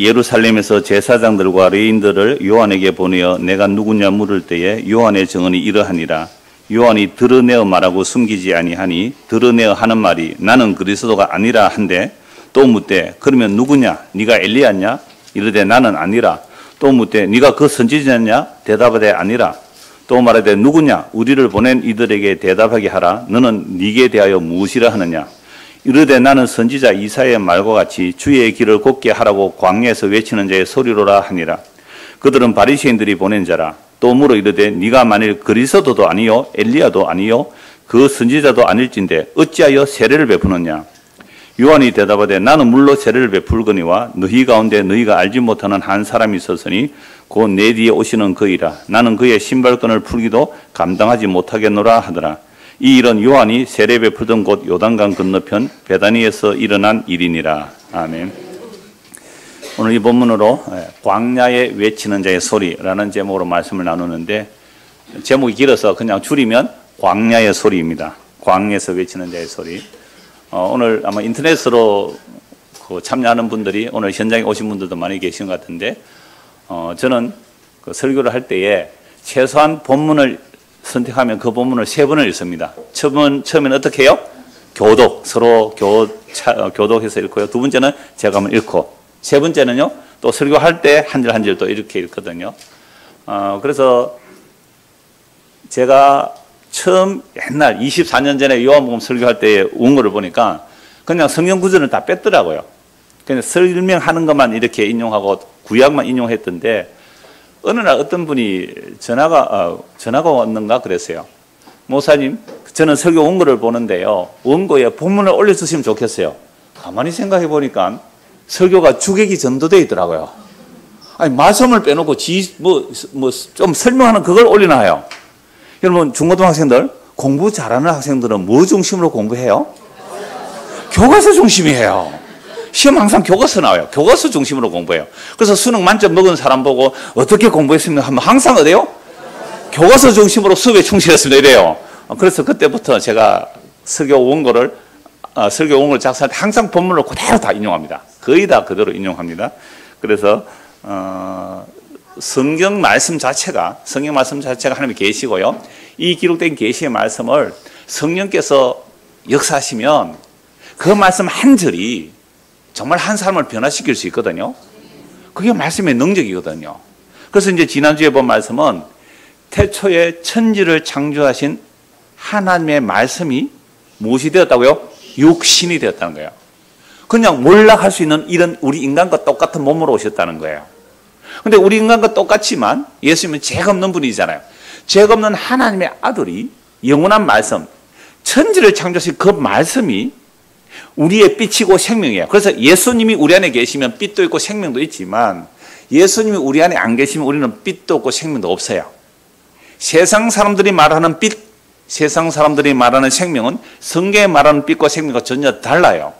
예루살렘에서 제사장들과 레인들을 요한에게 보내어 내가 누구냐 물을 때에 요한의 증언이 이러하니라. 요한이 드러내어 말하고 숨기지 아니하니 드러내어 하는 말이 나는 그리스도가 아니라 한데 또 묻되 그러면 누구냐 네가 엘리야냐 이르되 나는 아니라 또 묻되 네가 그 선지자냐 대답하되 아니라 또 말하되 누구냐 우리를 보낸 이들에게 대답하게 하라. 너는 네게 대하여 무엇이라 하느냐 이르되 나는 선지자 이사야의 말과 같이 주의 길을 곱게 하라고 광야에서 외치는 자의 소리로라 하니라. 그들은 바리새인들이 보낸 자라. 또 물어 이르되 네가 만일 그리스도도 아니요 엘리야도 아니요 그 선지자도 아닐진데 어찌하여 세례를 베푸느냐. 요한이 대답하되 나는 물로 세례를 베풀거니와 너희 가운데 너희가 알지 못하는 한 사람이 있었으니 곧 내 뒤에 오시는 그이라. 나는 그의 신발끈을 풀기도 감당하지 못하겠노라 하더라. 이 일은 요한이 세례 베풀던 곳 요단강 건너편 베다니에서 일어난 일이니라. 아멘. 오늘 이 본문으로 광야에 외치는 자의 소리라는 제목으로 말씀을 나누는데, 제목이 길어서 그냥 줄이면 광야의 소리입니다. 광야에서 외치는 자의 소리. 오늘 아마 인터넷으로 참여하는 분들이 오늘 현장에 오신 분들도 많이 계신 것 같은데, 저는 그 설교를 할 때에 최소한 본문을 선택하면 그 본문을 3번을 읽습니다. 처음에는 어떻게 해요? 교독, 서로 교독해서 읽고요. 두 번째는 제가 한번 읽고, 세 번째는요, 또 설교할 때 한 절 한 절 또 이렇게 읽거든요. 그래서 제가 처음 옛날 24년 전에 요한복음 설교할 때 원고를 보니까 그냥 성경 구절을 다 뺐더라고요. 그냥 설명하는 것만 이렇게 인용하고 구약만 인용했던데, 어느 날 어떤 분이 전화가 왔는가 그랬어요. 목사님, 저는 설교 원고를 보는데요, 원고에 본문을 올려주시면 좋겠어요. 가만히 생각해 보니까 설교가 주객이 전도되어 있더라고요. 아니, 말씀을 빼놓고 좀 설명하는 그걸 올려놔요. 여러분, 중고등학생들, 공부 잘하는 학생들은 뭐 중심으로 공부해요? 교과서 중심이에요. 시험 항상 교과서 나와요. 교과서 중심으로 공부해요. 그래서 수능 만점 먹은 사람 보고 어떻게 공부했습니까 하면 항상 어때요? 교과서 중심으로 수업에 충실했습니다 이래요. 그래서 그때부터 제가 설교 원고를 작성할 때 항상 본문을 그대로 다 인용합니다. 거의 다 그대로 인용합니다. 그래서 성경 말씀 자체가 하나님의 계시고요, 이 기록된 계시의 말씀을 성령께서 역사하시면 그 말씀 한 절이 정말 한 사람을 변화시킬 수 있거든요. 그게 말씀의 능력이거든요. 그래서 이제 지난주에 본 말씀은 태초에 천지를 창조하신 하나님의 말씀이 무엇이 되었다고요? 육신이 되었다는 거예요. 그냥 몰락할 수 있는 이런 우리 인간과 똑같은 몸으로 오셨다는 거예요. 근데 우리 인간과 똑같지만 예수님은 죄가 없는 분이잖아요. 죄가 없는 하나님의 아들이 영원한 말씀, 천지를 창조하신 그 말씀이 우리의 빛이고 생명이에요. 그래서 예수님이 우리 안에 계시면 빛도 있고 생명도 있지만, 예수님이 우리 안에 안 계시면 우리는 빛도 없고 생명도 없어요. 세상 사람들이 말하는 빛, 세상 사람들이 말하는 생명은 성경에 말하는 빛과 생명과 전혀 달라요.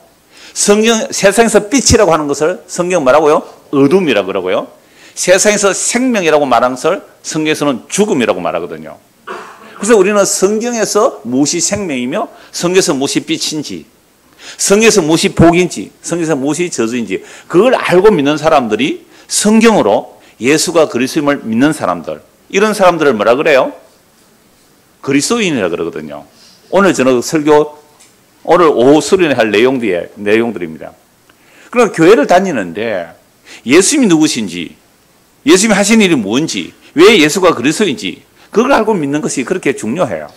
세상에서 빛이라고 하는 것을 성경은 뭐라고요? 어둠이라고 그러고요. 세상에서 생명이라고 말하는 것을 성경에서는 죽음이라고 말하거든요. 그래서 우리는 성경에서 무엇이 생명이며 성경에서 무엇이 빛인지, 성경에서 무엇이 복인지, 성경에서 무엇이 저주인지 그걸 알고 믿는 사람들이 성경으로 예수가 그리스도임을 믿는 사람들, 이런 사람들을 뭐라 그래요? 그리스도인이라 그러거든요. 오늘 저는 오늘 오후 수련회 할 내용들입니다. 그러니까 교회를 다니는데 예수님이 누구신지, 예수님이 하신 일이 뭔지, 왜 예수가 그리스도인지 그걸 알고 믿는 것이 그렇게 중요해요.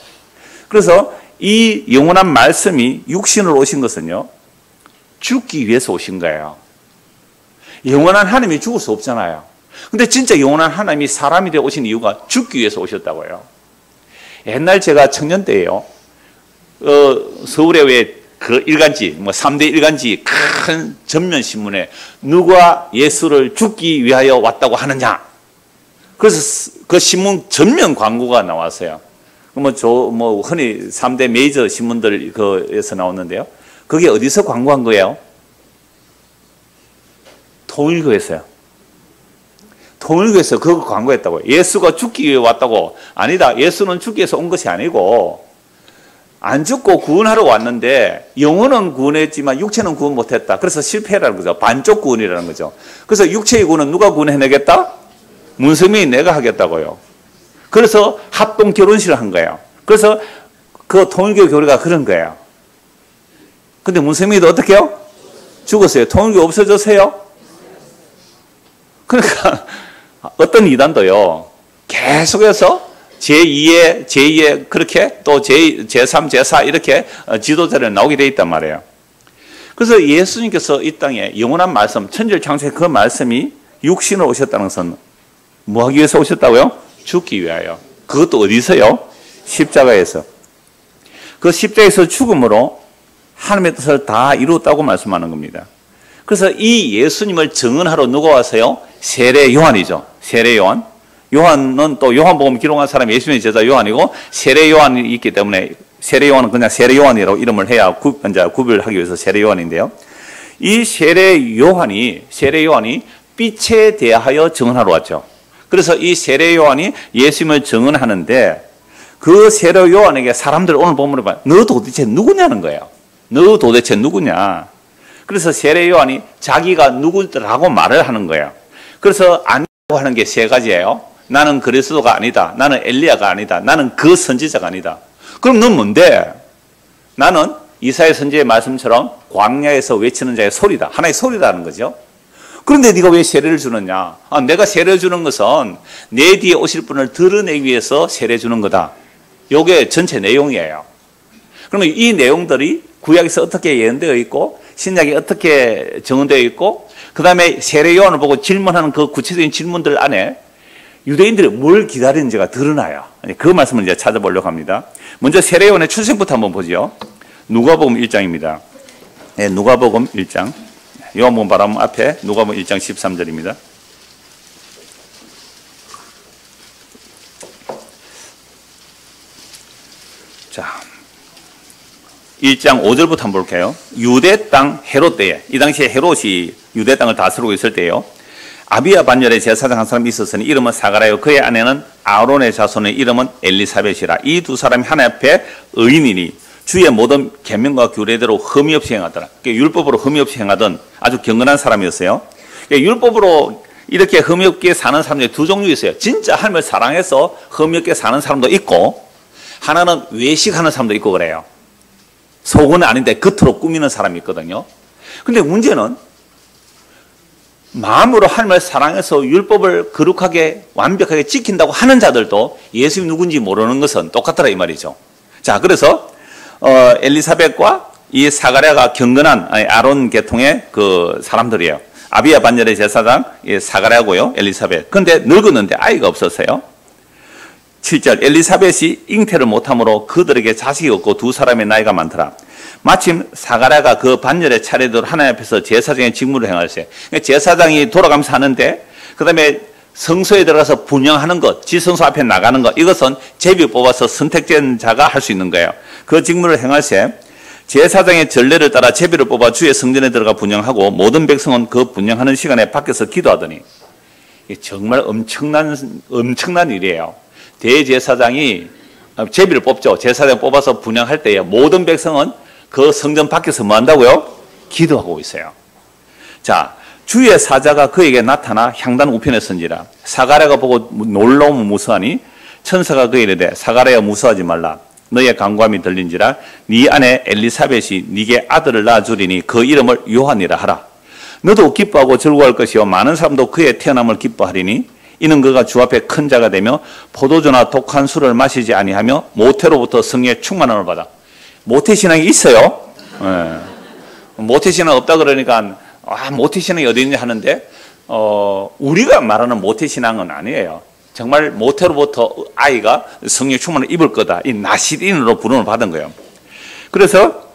그래서 이 영원한 말씀이 육신으로 오신 것은요, 죽기 위해서 오신 거예요. 영원한 하나님이 죽을 수 없잖아요. 근데 진짜 영원한 하나님이 사람이 되어 오신 이유가 죽기 위해서 오셨다고요. 옛날 제가 청년 때예요, 서울에 왜 그 일간지, 3대 일간지 큰 전면 신문에 누가 예수를 죽기 위하여 왔다고 하느냐, 그래서 그 신문 전면 광고가 나왔어요. 흔히 3대 메이저 신문들에서 나오는데요, 그게 어디서 광고한 거예요? 통일교에서요. 통일교에서 그거 광고했다고요. 예수가 죽기 위해 왔다고. 아니다, 예수는 죽기 위해서 온 것이 아니고 안 죽고 구원하러 왔는데 영혼은 구원했지만 육체는 구원 못했다. 그래서 실패라는 거죠. 반쪽 구원이라는 거죠. 그래서 육체의 구원은 누가 구원해내겠다? 문성민이 내가 하겠다고요. 그래서 합동 결혼식을 한 거예요. 그래서 그 통일교 교리가 그런 거예요. 근데 문성민이도 어떻게 해요? 죽었어요. 통일교 없어졌어요? 그러니까 어떤 이단도요, 계속해서 제2의 그렇게 또 제3, 제4 이렇게 지도자를 나오게 돼 있단 말이에요. 그래서 예수님께서 이 땅에 영원한 말씀, 천지를 창조의 그 말씀이 육신으로 오셨다는 것은 뭐 하기 위해서 오셨다고요? 죽기 위하여. 그것도 어디서요? 십자가에서. 그 십자가에서 죽음으로 하나님의 뜻을 다 이루었다고 말씀하는 겁니다. 그래서 이 예수님을 증언하러 누가 와서요? 세례 요한이죠. 세례 요한. 요한은 또 요한복음 기록한 사람이 예수님의 제자 요한이고, 세례 요한이 있기 때문에 세례 요한은 그냥 세례 요한이라고 이름을 해야 구별하기 위해서 세례 요한인데요. 이 세례 요한이 빛에 대하여 증언하러 왔죠. 그래서 이 세례 요한이 예수님을 증언하는데, 그 세례 요한에게 사람들 오늘 본문에 봐요. 너 도대체 누구냐는 거예요. 너 도대체 누구냐. 그래서 세례 요한이 자기가 누구라고 말을 하는 거예요. 그래서 아니라고 하는 게 세 가지예요. 나는 그리스도가 아니다. 나는 엘리야가 아니다. 나는 그 선지자가 아니다. 그럼 넌 뭔데? 나는 이사야 선지의 말씀처럼 광야에서 외치는 자의 소리다. 하나의 소리라는 거죠. 그런데 네가 왜 세례를 주느냐? 내가 세례를 주는 것은 내 뒤에 오실 분을 드러내기 위해서 세례 주는 거다. 이게 전체 내용이에요. 그러면 이 내용들이 구약에서 어떻게 예언되어 있고 신약에 어떻게 정언되어 있고, 그 다음에 세례 요한을 보고 질문하는 그 구체적인 질문들 안에 유대인들이 뭘 기다리는지가 드러나요. 그 말씀을 이제 찾아보려고 합니다. 먼저 세례 요한의 출생부터 한번 보죠. 누가복음 1장입니다. 네, 누가복음 1장. 요한복음 바로 앞에 누가복음 1장 13절입니다. 자, 1장 5절부터 한번 볼게요. 유대 땅 헤롯 때에, 이 당시에 헤롯이 유대 땅을 다스리고 있을 때요, 아비야 반열에 제사장 한 사람이 있었으니 이름은 사가랴요, 그의 아내는 아론의 자손의 이름은 엘리사벳이라. 이 두 사람이 하나님 앞에 의인이니 주의 모든 계명과 규례대로 흠이 없이 행하더라. 율법으로 흠이 없이 행하던 아주 경건한 사람이었어요. 율법으로 이렇게 흠이 없게 사는 사람들이 두 종류 있어요. 진짜 하나님을 사랑해서 흠이 없게 사는 사람도 있고, 하나는 외식하는 사람도 있고 그래요. 속은 아닌데 겉으로 꾸미는 사람이 있거든요. 근데 문제는 마음으로 하나님을 사랑해서 율법을 거룩하게 완벽하게 지킨다고 하는 자들도 예수님이 누군지 모르는 것은 똑같더라 이 말이죠. 자, 그래서 엘리사벳과 이 사가랴가 경건한 아론 계통의 그 사람들이에요. 아비야 반열의 제사장 사가랴고요, 엘리사벳. 그런데 늙었는데 아이가 없었어요. 7절, 엘리사벳이 잉태를 못함으로 그들에게 자식이 없고 두 사람의 나이가 많더라. 마침 사가랴가 그 반열의 차례대로 하나님 앞에서 제사장의 직무를 행할세. 제사장이 돌아가면서 하는데, 그 다음에 성소에 들어가서 분향하는 것, 지성소 앞에 나가는 것, 이것은 제비 뽑아서 선택된 자가 할 수 있는 거예요. 그 직무를 행할세. 제사장의 전례를 따라 제비를 뽑아 주의 성전에 들어가 분향하고 모든 백성은 그 분향하는 시간에 밖에서 기도하더니, 정말 엄청난 일이에요. 대제사장이 제비를 뽑죠. 제사장 뽑아서 분향할 때에 모든 백성은 그 성전 밖에서 뭐 한다고요? 기도하고 있어요. 자, 주의 사자가 그에게 나타나 향단 우편에 선지라. 사가랴가 보고 놀라우면 무서하니 천사가 그에게 이르되 사가랴야 무서워하지 말라. 너의 간구함이 들린지라. 네 아내 엘리사벳이 네게 아들을 낳아주리니 그 이름을 요한이라 하라. 너도 기뻐하고 즐거워할 것이요 많은 사람도 그의 태어남을 기뻐하리니 이는 그가 주 앞에 큰 자가 되며 포도주나 독한 술을 마시지 아니하며 모태로부터 성령의 충만함을 받아. 모태신앙이 있어요. 네. 모태신앙 없다 그러니까 모태신앙이 어디 있냐 하는데 우리가 말하는 모태신앙은 아니에요. 정말 모태로부터 아이가 성령 충만을 입을 거다. 이 나시린으로 부름을 받은 거예요. 그래서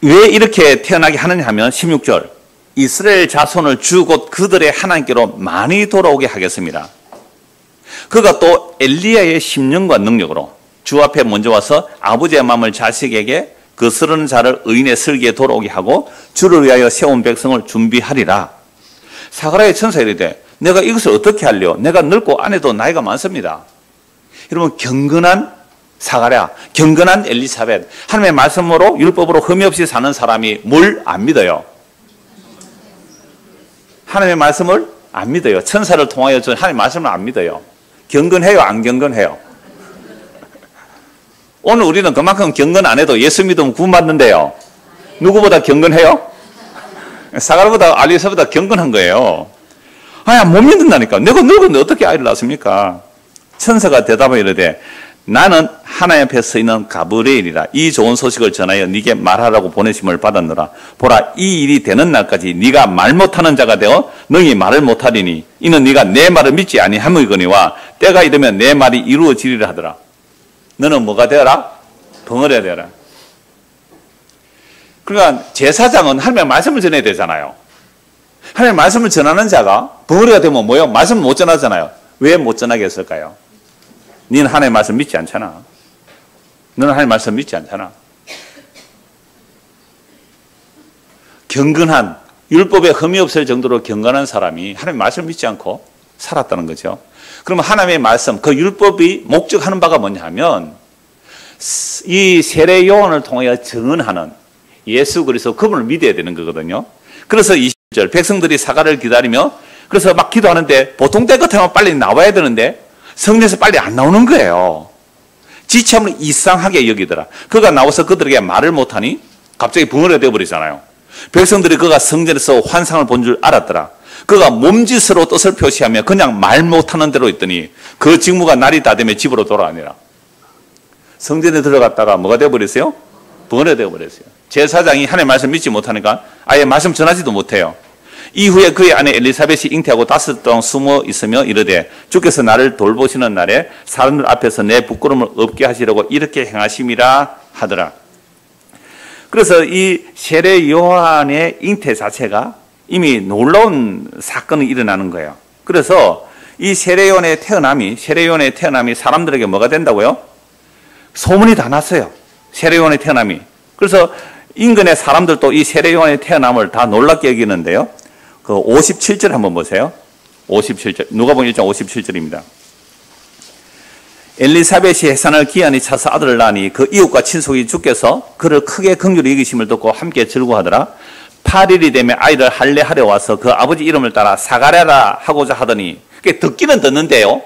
왜 이렇게 태어나게 하느냐 하면 16절, 이스라엘 자손을 주 곧 그들의 하나님께로 많이 돌아오게 하겠습니다. 그가 또 엘리야의 심령과 능력으로 주 앞에 먼저 와서 아버지의 마음을 자식에게 거스르는 자를 의인의 슬기에 돌아오게 하고 주를 위하여 세운 백성을 준비하리라. 사가랴의 천사가 이르되 내가 이것을 어떻게 하려? 내가 늙고 아내도 나이가 많습니다. 여러분, 경건한 사가랴, 경건한 엘리사벳, 하나님의 말씀으로 율법으로 흠이 없이 사는 사람이 뭘 안 믿어요? 하나님의 말씀을 안 믿어요. 천사를 통하여 준 하나님의 말씀을 안 믿어요. 경건해요? 안 경건해요? 오늘 우리는 그만큼 경건 안 해도 예수 믿으면 구원받는데요. 누구보다 경건해요? 사가랴보다 엘리사벳보다 경건한 거예요. 아야, 못 믿는다니까. 내가 늙었는데 어떻게 아이를 낳습니까? 천사가 대답하여 이르되 나는 하나님 앞에 서 있는 가브리엘이라. 이 좋은 소식을 전하여 네게 말하라고 보내심을 받았노라. 보라, 이 일이 되는 날까지 네가 말 못하는 자가 되어 너희 말을 못하리니 이는 네가 내 말을 믿지 아니함이거니와 때가 이르면 내 말이 이루어지리라 하더라. 너는 뭐가 되어라? 벙어리가 되어라. 그러니까 제사장은 하나님의 말씀을 전해야 되잖아요. 하나님의 말씀을 전하는 자가 벙어리가 되면 뭐예요? 말씀을 못 전하잖아요. 왜 못 전하게 했을까요? 너는 하나님의 말씀 믿지 않잖아. 너는 하나님의 말씀 믿지 않잖아. 경건한, 율법에 흠이 없을 정도로 경건한 사람이 하나님의 말씀을 믿지 않고 살았다는 거죠. 그러면 하나님의 말씀, 그 율법이 목적하는 바가 뭐냐 하면 이 세례 요한을 통하여 증언하는 예수 그리스도 그분을 믿어야 되는 거거든요. 그래서 20절 백성들이 사가를 기다리며 그래서 막 기도하는데 보통 때 같으면 빨리 나와야 되는데 성전에서 빨리 안 나오는 거예요. 지체함을 이상하게 여기더라. 그가 나와서 그들에게 말을 못하니 갑자기 붕어리가 되어버리잖아요. 백성들이 그가 성전에서 환상을 본 줄 알았더라. 그가 몸짓으로 뜻을 표시하며 그냥 말 못하는 대로 있더니 그 직무가 날이 다 되면 집으로 돌아가니라. 성전에 들어갔다가 뭐가 되어버렸어요? 붕어리가 되어버렸어요. 제사장이 하나님의 말씀 믿지 못하니까 아예 말씀 전하지도 못해요. 이후에 그의 아내 엘리사벳이 잉태하고 5달 동안 숨어 있으며 이르되 주께서 나를 돌보시는 날에 사람들 앞에서 내 부끄러움을 없게 하시려고 이렇게 행하심이라 하더라. 그래서 이 세례 요한의 잉태 자체가 이미 놀라운 사건이 일어나는 거예요. 그래서 이 세례 요한의 태어남이 사람들에게 뭐가 된다고요? 소문이 다 났어요. 세례 요한의 태어남이. 그래서 인근의 사람들도 이 세례 요한의 태어남을 다 놀랍게 여기는데요. 그 57절 한번 보세요. 57절. 누가복음 1장 57절입니다. 엘리사벳이 해산을 기한이 차서 아들을 낳으니 그 이웃과 친속이 주께서 그를 크게 긍휼히 여기심을 듣고 함께 즐거워하더라. 8일이 되면 아이를 할례하려 와서 그 아버지 이름을 따라 사가랴라 하고자 하더니 그게 듣기는 듣는데요.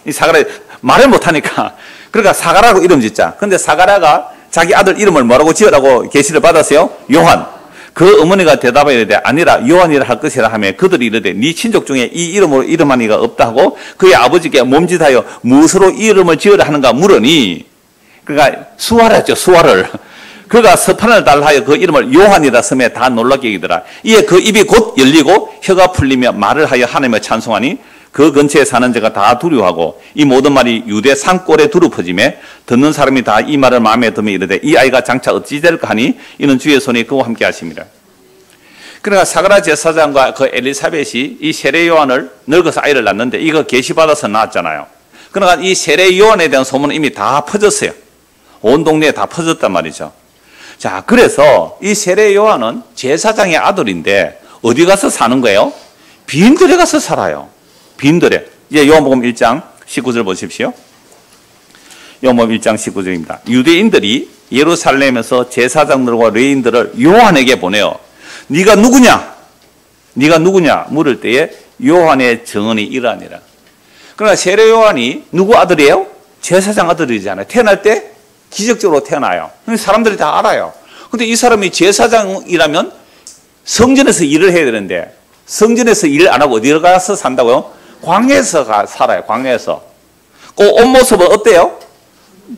이 사가랴 말을 못하니까 그러니까 사가랴라고 이름 짓자. 근데 사가랴가 자기 아들 이름을 뭐라고 지으라고 계시를 받았어요? 요한. 그 어머니가 대답하여 이르되 아니라 요한이라 할 것이라 하며 그들이 이르되 네 친족 중에 이 이름으로 이름한 이가 없다 하고 그의 아버지께 몸짓하여 무엇으로 이 이름을 지으라 하는가 물으니 그가 수화를 했죠. 수화를. 그가 서판을 달하여 그 이름을 요한이라 섬에 다 놀랍게 여기더라. 이에 그 입이 곧 열리고 혀가 풀리며 말을 하여 하나님을 찬송하니 그 근처에 사는 자가 다 두려워하고 이 모든 말이 유대 산골에 두루 퍼지매 듣는 사람이 다 이 말을 마음에 들며 이르되 이 아이가 장차 어찌 될까 하니 이는 주의 손이 그와 함께 하십니다. 그러니까 사가랴 제사장과 그 엘리사벳이 이 세례 요한을 늙어서 아이를 낳는데 이거 계시받아서 낳았잖아요. 그러니까 이 세례 요한에 대한 소문은 이미 다 퍼졌어요. 온 동네에 다 퍼졌단 말이죠. 자, 그래서 이 세례 요한은 제사장의 아들인데 어디 가서 사는 거예요? 빈들에 가서 살아요. 빈들에. 이제 요한복음 1장 19절 보십시오. 요한복음 1장 19절입니다. 유대인들이 예루살렘에서 제사장들과 레위인들을 요한에게 보내어 네가 누구냐? 네가 누구냐? 물을 때에 요한의 증언이 이러하니라. 그러나 세례 요한이 누구 아들이에요? 제사장 아들이잖아요. 태어날 때 기적적으로 태어나요. 사람들이 다 알아요. 근데 이 사람이 제사장이라면 성전에서 일을 해야 되는데 성전에서 일 안 하고 어디로 가서 산다고요? 광야에서 살아요. 광야에서. 그 옷 모습은 어때요?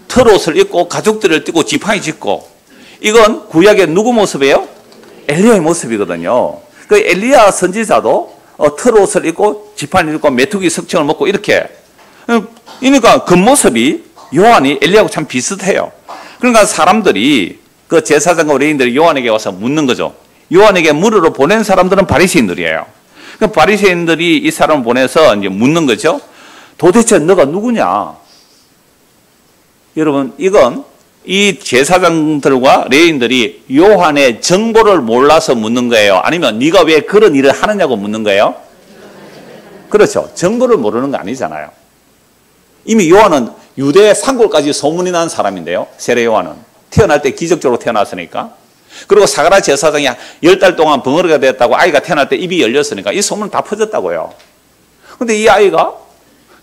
털옷을 입고 가죽들을 띠고 지팡이 짚고. 이건 구약의 누구 모습이에요? 엘리야의 모습이거든요. 그 엘리야 선지자도 털옷을 입고 지팡이 짚고 메뚜기 석청을 먹고 이렇게. 그러니까 그 모습이 요한이 엘리야하고 참 비슷해요. 그러니까 사람들이 그 제사장과 레위인들이 요한에게 와서 묻는 거죠. 요한에게 물으러 보낸 사람들은 바리새인들이에요. 그 바리새인들이 이 사람을 보내서 이제 묻는 거죠. 도대체 너가 누구냐? 여러분, 이건 이 제사장들과 레위인들이 요한의 정보를 몰라서 묻는 거예요? 아니면 네가 왜 그런 일을 하느냐고 묻는 거예요? 그렇죠. 정보를 모르는 거 아니잖아요. 이미 요한은 유대 산골까지 소문이 난 사람인데요. 세례 요한은 태어날 때 기적적으로 태어났으니까. 그리고 사가랴 제사장이 10달 동안 벙어리가 됐다고 아이가 태어날 때 입이 열렸으니까 이 소문은 다 퍼졌다고요. 근데 이 아이가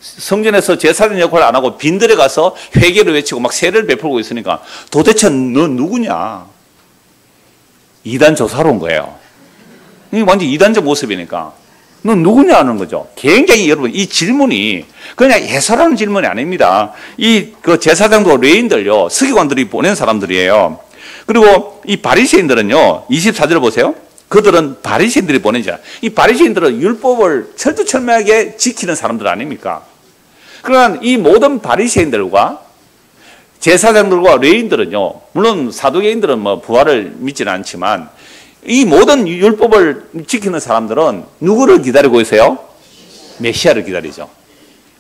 성전에서 제사장 역할을 안 하고 빈들에 가서 회개를 외치고 막 세례를 베풀고 있으니까 도대체 너 누구냐? 이단 조사로 온 거예요. 이게 완전 이단적 모습이니까. 너 누구냐 하는 거죠. 굉장히 여러분 이 질문이 그냥 예사라는 질문이 아닙니다. 이 그 제사장도 레인들요 서기관들이 보낸 사람들이에요. 그리고 이 바리새인들은요 24절 보세요. 그들은 바리새인들이 보낸 자. 이 바리새인들은 율법을 철두철미하게 지키는 사람들 아닙니까? 그러나 이 모든 바리새인들과 제사장들과 레인들은요 물론 사두개인들은 뭐 부활을 믿지는 않지만 이 모든 율법을 지키는 사람들은 누구를 기다리고 있어요? 메시아를 기다리죠.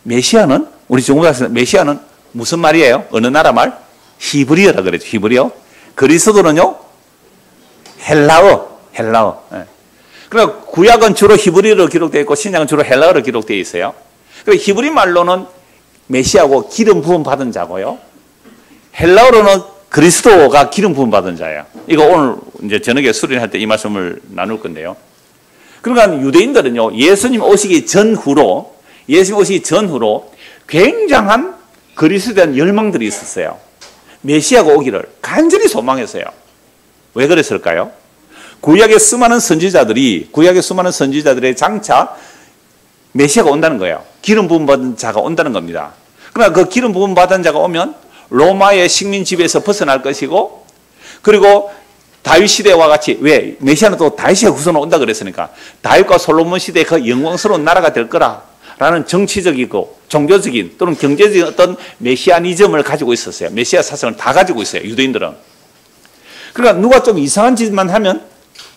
메시아는 우리 중국에서 메시아는 무슨 말이에요? 어느 나라 말? 히브리어라 그랬죠. 히브리어. 그리스도는요 헬라어. 예. 그러니까 구약은 주로 히브리어로 기록되어 있고 신약은 주로 헬라어로 기록되어 있어요. 그리고 히브리 말로는 메시아고 기름 부음 받은 자고요. 헬라어로는 그리스도가 기름 부음 받은 자예요. 이거 오늘 이제 저녁에 수련할 때 이 말씀을 나눌 건데요. 그러니까 유대인들은요, 예수님 오시기 전후로 굉장한 그리스도에 대한 열망들이 있었어요. 메시아가 오기를 간절히 소망했어요. 왜 그랬을까요? 구약의 수많은 선지자들의 장차 메시아가 온다는 거예요. 기름 부음 받은 자가 온다는 겁니다. 그러나 그 기름 부음 받은 자가 오면 로마의 식민 지배에서 벗어날 것이고, 그리고 다윗 시대와 같이, 왜? 메시아는 또 다윗의 후손으로 온다 그랬으니까 다윗과 솔로몬 시대의 그 영광스러운 나라가 될 거라라는 정치적이고 종교적인 또는 경제적인 어떤 메시아니즘을 가지고 있었어요. 메시아 사상을 다 가지고 있어요, 유대인들은. 그러니까 누가 좀 이상한 짓만 하면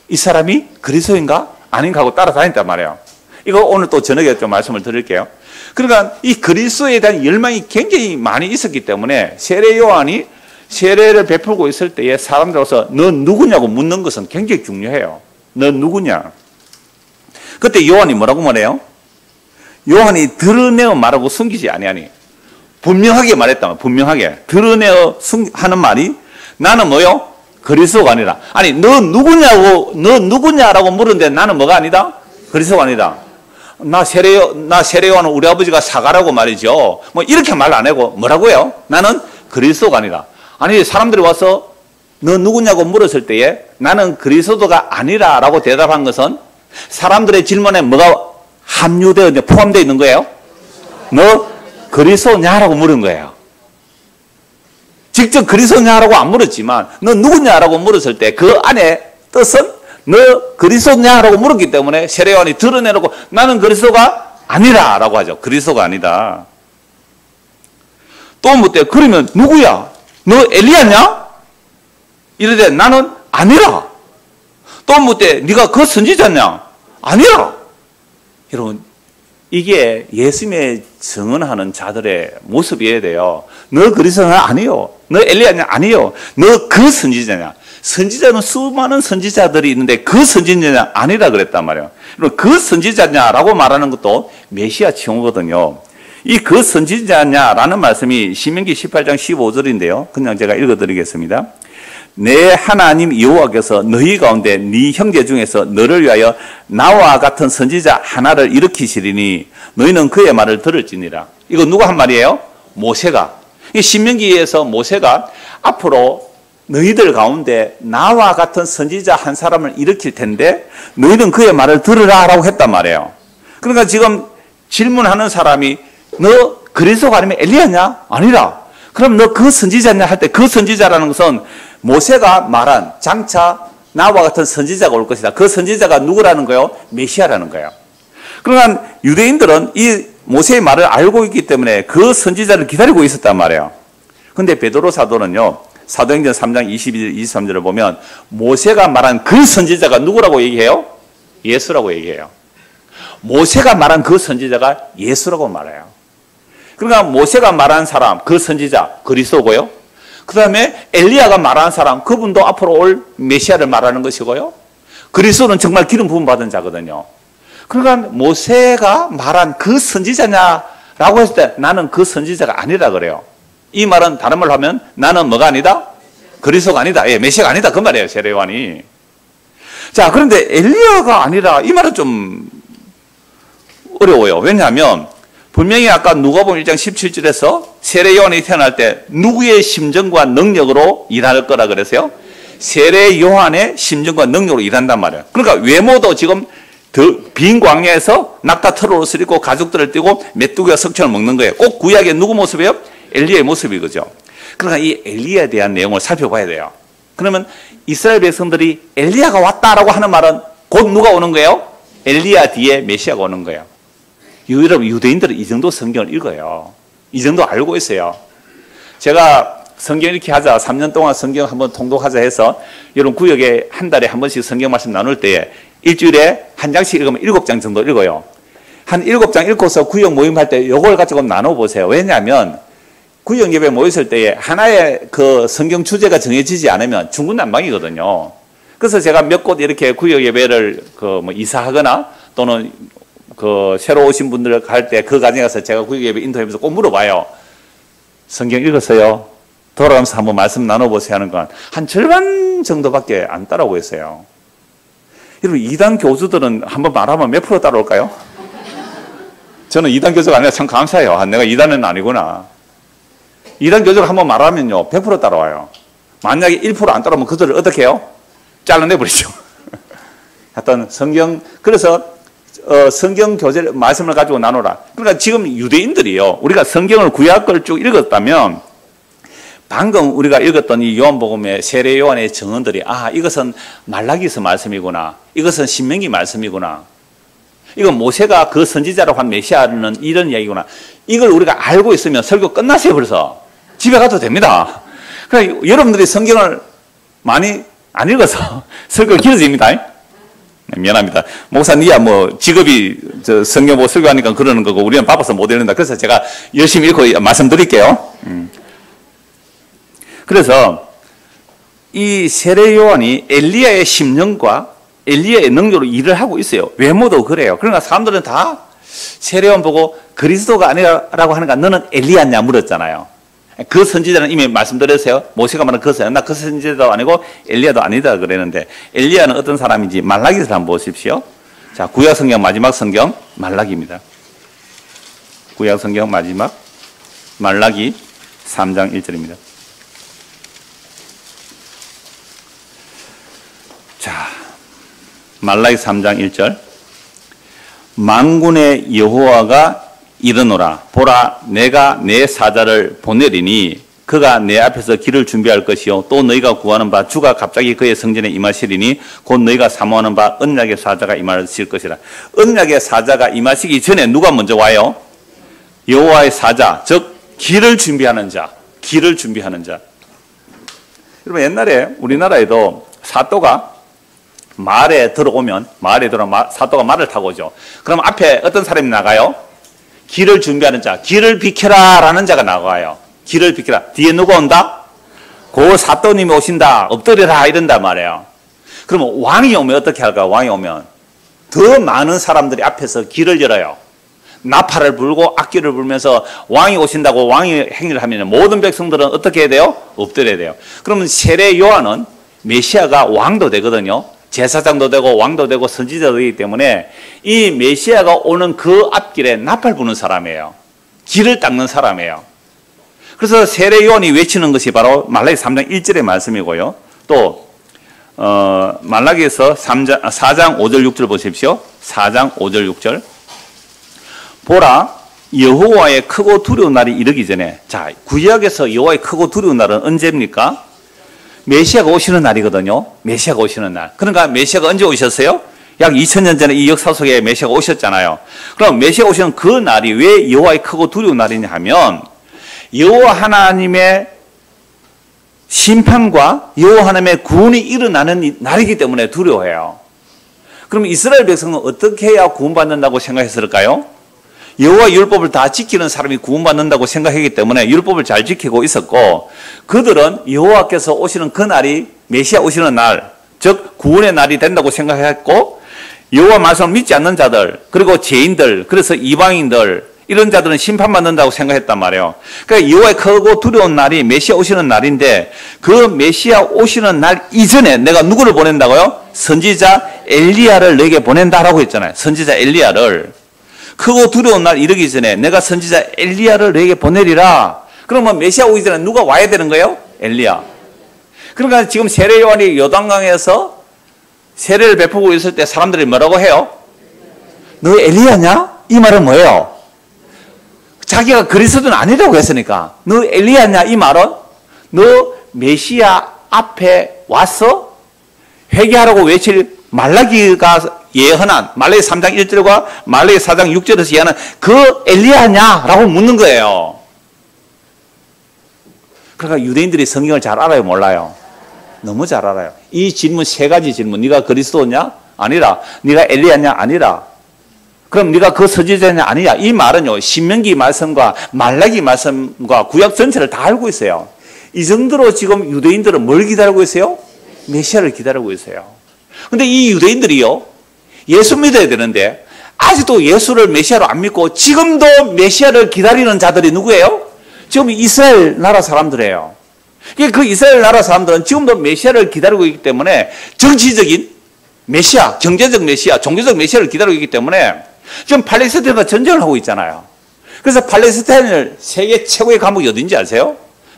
이 사람이 그리스도인가 아닌가 하고 따라다녔단 말이에요. 이거 오늘 또 저녁에 좀 말씀을 드릴게요. 그러니까 이 그리스도에 대한 열망이 굉장히 많이 있었기 때문에 세례 요한이 세례를 베풀고 있을 때에 사람들로서 너 누구냐고 묻는 것은 굉장히 중요해요. 너 누구냐? 그때 요한이 뭐라고 말해요? 요한이 드러내어 말하고 숨기지 아니하니. 분명하게 말했다. 분명하게. 드러내어 하는 말이 나는 뭐요? 그리스도가 아니라. 아니 너 누구냐라고 물었는데 나는 뭐가 아니다? 그리스도가 아니다. 나 세례 요한은 우리 아버지가 사가라고 말이죠. 뭐 이렇게 말 안 하고 뭐라고요? 나는 그리스도가 아니라. 아니 사람들이 와서 너 누구냐고 물었을 때에 나는 그리스도가 아니라라고 대답한 것은 사람들의 질문에 뭐가 함유되어 포함되어 있는 거예요? 너 그리스도냐라고 물은 거예요. 직접 그리스도냐라고 안 물었지만 너 누구냐라고 물었을 때 그 안에 뜻은 너 그리스도냐라고 물었기 때문에 세례 요한이 드러내놓고 나는 그리스도가 아니라라고 하죠. 그리스도가 아니다. 또 묻대. 그러면 누구야? 너 엘리야냐? 이러되 나는 아니라. 또 묻대. 네가 그 선지자냐? 아니라. 여러분 이게 예수님의 증언하는 자들의 모습이어야 돼요. 너 그리스도냐? 아니요. 너 엘리야냐? 아니요. 너 그 선지자냐? 선지자는 수많은 선지자들이 있는데 그 선지자냐? 아니라 그랬단 말이에요. 그 선지자냐라고 말하는 것도 메시아 칭호거든요. 이 그 선지자냐라는 말씀이 신명기 18장 15절인데요. 그냥 제가 읽어드리겠습니다. 내 하나님 여호와께서 너희 가운데 네 형제 중에서 너를 위하여 나와 같은 선지자 하나를 일으키시리니 너희는 그의 말을 들을지니라. 이거 누가 한 말이에요? 모세가. 이 신명기에서 모세가 앞으로 너희들 가운데 나와 같은 선지자 한 사람을 일으킬 텐데 너희는 그의 말을 들으라라고 했단 말이에요. 그러니까 지금 질문하는 사람이 너 그리스도가 아니면 엘리야냐? 아니라. 그럼 너 그 선지자냐 할 때 그 선지자라는 것은 모세가 말한 장차 나와 같은 선지자가 올 것이다. 그 선지자가 누구라는 거예요? 메시아라는 거예요. 그러나 유대인들은 이 모세의 말을 알고 있기 때문에 그 선지자를 기다리고 있었단 말이에요. 그런데 베드로 사도는요. 사도행전 3장 22절 23절을 보면 모세가 말한 그 선지자가 누구라고 얘기해요? 예수라고 얘기해요. 모세가 말한 그 선지자가 예수라고 말해요. 그러니까 모세가 말한 사람, 그 선지자 그리스도고요. 그 다음에 엘리야가 말한 사람, 그분도 앞으로 올 메시아를 말하는 것이고요. 그리스도는 정말 기름 부음 받은 자거든요. 그러니까 모세가 말한 그 선지자냐라고 했을 때 나는 그 선지자가 아니라 그래요. 이 말은 다른 말로 하면 나는 뭐가 아니다? 그리스도가 아니다. 예, 메시아가 아니다. 그 말이에요. 세례 요한이. 자, 그런데 엘리야가 아니라 이 말은 좀 어려워요. 왜냐하면 분명히 아까 누가복음 1장 17절에서 세례 요한이 태어날 때 누구의 심정과 능력으로 일할 거라 그랬어요? 세례 요한의 심정과 능력으로 일한단 말이에요. 그러니까 외모도 지금 빈 광야에서 낙타 털옷을 입고 가죽들을 띠고 메뚜기와 석천을 먹는 거예요. 꼭 구약의 누구 모습이에요? 엘리야의 모습이 그죠. 그러니까 이 엘리야에 대한 내용을 살펴봐야 돼요. 그러면 이스라엘 백성들이 엘리야가 왔다라고 하는 말은 곧 누가 오는 거예요? 엘리야 뒤에 메시아가 오는 거예요. 여러분 유대인들은 이 정도 성경을 읽어요. 이 정도 알고 있어요. 제가 성경 이렇게 하자 3년 동안 성경 한번 통독하자 해서 여러분 구역에 한 달에 한 번씩 성경 말씀 나눌 때 일주일에 한 장씩 읽으면 7장 정도 읽어요. 한 7장 읽고서 구역 모임할 때 이걸 가지고 나눠보세요. 왜냐하면 구역 예배 모였을 때에 하나의 그 성경 주제가 정해지지 않으면 중구난방이거든요. 그래서 제가 몇 곳 이렇게 구역 예배를 이사하거나 또는 그 새로 오신 분들 갈 때 그 가정에 가서 제가 구역 예배 인터뷰에서 꼭 물어봐요. 성경 읽었어요? 돌아가면서 한번 말씀 나눠보세요 하는 건 한 절반 정도밖에 안 따라오고 있어요. 여러분 2단 교수들은 한번 말하면 몇 프로 따라올까요? 저는 2단 교수가 아니라 참 감사해요. 내가 2단은 아니구나. 2단 교수가 한번 말하면요 100% 따라와요. 만약에 1% 안 따라오면 그들을 어떻게 해요? 잘라내버리죠. 하여튼 성경 그래서 성경 교재 말씀을 가지고 나누라. 그러니까 지금 유대인들이요 우리가 성경을 구약 걸 쭉 읽었다면 방금 우리가 읽었던 이 요한복음의 세례 요한의 증언들이 이것은 말라기서 말씀이구나. 이것은 신명기 말씀이구나. 이건 모세가 그 선지자라고 한 메시아는 이런 이야기구나. 이걸 우리가 알고 있으면 설교 끝났어요. 벌써 집에 가도 됩니다. 그러니까 여러분들이 성경을 많이 안 읽어서 설교가 길어집니다. 미안합니다. 목사님이야 직업이 성경 보고 설교하니까 그러는 거고 우리는 바빠서 못 읽는다. 그래서 제가 열심히 읽고 말씀드릴게요. 그래서 이 세례 요한이 엘리야의 심령과 엘리야의 능력으로 일을 하고 있어요. 외모도 그래요. 그러니까 사람들은 다 세례 요한 보고 그리스도가 아니라고 하는가 너는 엘리야냐 물었잖아요. 그 선지자는 이미 말씀드렸어요. 모세가 말한 그 선지자, 나 그 선지자도 아니고 엘리야도 아니다 그랬는데 엘리야는 어떤 사람인지 말라기에서 한번 보십시오. 자, 구약 성경 마지막 성경 말라기입니다. 구약 성경 마지막 말라기 3장 1절입니다. 자, 말라기 3장 1절. 만군의 여호와가 이르노라. 보라, 내가 내 사자를 보내리니 그가 내 앞에서 길을 준비할 것이요 또 너희가 구하는 바 주가 갑자기 그의 성전에 임하시리니 곧 너희가 사모하는 바 언약의 사자가 임하실 것이라. 언약의 사자가 임하시기 전에 누가 먼저 와요? 여호와의 사자, 즉 길을 준비하는 자. 길을 준비하는 자. 여러분 옛날에 우리나라에도 사또가 마을에 들어오면 사또가 말을 타고 오죠. 그럼 앞에 어떤 사람이 나가요? 길을 준비하는 자, 길을 비켜라 라는 자가 나와요. 길을 비켜라. 뒤에 누가 온다? 고 사또님이 오신다. 엎드려라 이런단 말이에요. 그러면 왕이 오면 어떻게 할까? 왕이 오면 더 많은 사람들이 앞에서 길을 열어요. 나팔을 불고 악기를 불면서 왕이 오신다고 왕이 행위를 하면 모든 백성들은 어떻게 해야 돼요? 엎드려야 돼요. 그러면 세례 요한은 메시아가 왕도 되거든요. 제사장도 되고 왕도 되고 선지자도 되기 때문에 이 메시아가 오는 그 앞길에 나팔 부는 사람이에요. 길을 닦는 사람이에요. 그래서 세례 요한이 외치는 것이 바로 말라기 3장 1절의 말씀이고요. 또 말라기에서 4장 5절 6절 보십시오. 4장 5절 6절. 보라, 여호와의 크고 두려운 날이 이르기 전에. 자, 구약에서 여호와의 크고 두려운 날은 언제입니까? 메시아가 오시는 날이거든요. 메시아가 오시는 날. 그러니까 메시아가 언제 오셨어요? 약 2000년 전에 이 역사 속에 메시아가 오셨잖아요. 그럼 메시아가 오시는 그 날이 왜 여호와의 크고 두려운 날이냐 하면 여호와 하나님의 심판과 여호와 하나님의 구원이 일어나는 날이기 때문에 두려워해요. 그럼 이스라엘 백성은 어떻게 해야 구원받는다고 생각했을까요? 여호와 율법을 다 지키는 사람이 구원받는다고 생각했기 때문에 율법을 잘 지키고 있었고 그들은 여호와께서 오시는 그 날이 메시아 오시는 날, 즉 구원의 날이 된다고 생각했고 여호와 말씀을 믿지 않는 자들 그리고 죄인들 그래서 이방인들 이런 자들은 심판받는다고 생각했단 말이에요. 그러니까 여호와의 크고 두려운 날이 메시아 오시는 날인데 그 메시아 오시는 날 이전에 내가 누구를 보낸다고요? 선지자 엘리야를 내게 보낸다라고 했잖아요. 선지자 엘리야를. 크고 두려운 날 이르기 전에 내가 선지자 엘리야를 내게 보내리라. 그러면 메시아 오기 전에 누가 와야 되는 거예요? 엘리야. 그러니까 지금 세례 요한이 요단강에서 세례를 베푸고 있을 때 사람들이 뭐라고 해요? 너 엘리야냐? 이 말은 뭐예요? 자기가 그리스도는 아니라고 했으니까 너 엘리야냐? 이 말은 너 메시아 앞에 와서 회개하라고 외칠 말라기가 예언한 말라기 3장 1절과 말라기 4장 6절에서 예언한 그 엘리야냐라고 묻는 거예요. 그러니까 유대인들이 성경을 잘 알아요? 몰라요? 너무 잘 알아요. 이 질문 세 가지 질문. 네가 그리스도냐? 아니라. 네가 엘리야냐? 아니라. 그럼 네가 그 선지자냐? 아니냐? 이 말은요. 신명기 말씀과 말라기 말씀과 구약 전체를 다 알고 있어요. 이 정도로 지금 유대인들은 뭘 기다리고 있어요? 메시아를 기다리고 있어요. 근데 이 유대인들이요. 예수 믿어야 되는데 아직도 예수를 메시아로 안 믿고 지금도 메시아를 기다리는 자들이 누구예요? 지금 이스라엘 나라 사람들이에요. 그 이스라엘 나라 사람들은 지금도 메시아를 기다리고 있기 때문에 정치적인 메시아, 경제적 메시아, 종교적 메시아를 기다리고 있기 때문에 지금 팔레스타인과 전쟁을 하고 있잖아요. 그래서 팔레스타인을 세계 최고의 감옥이 어딘지 아세요?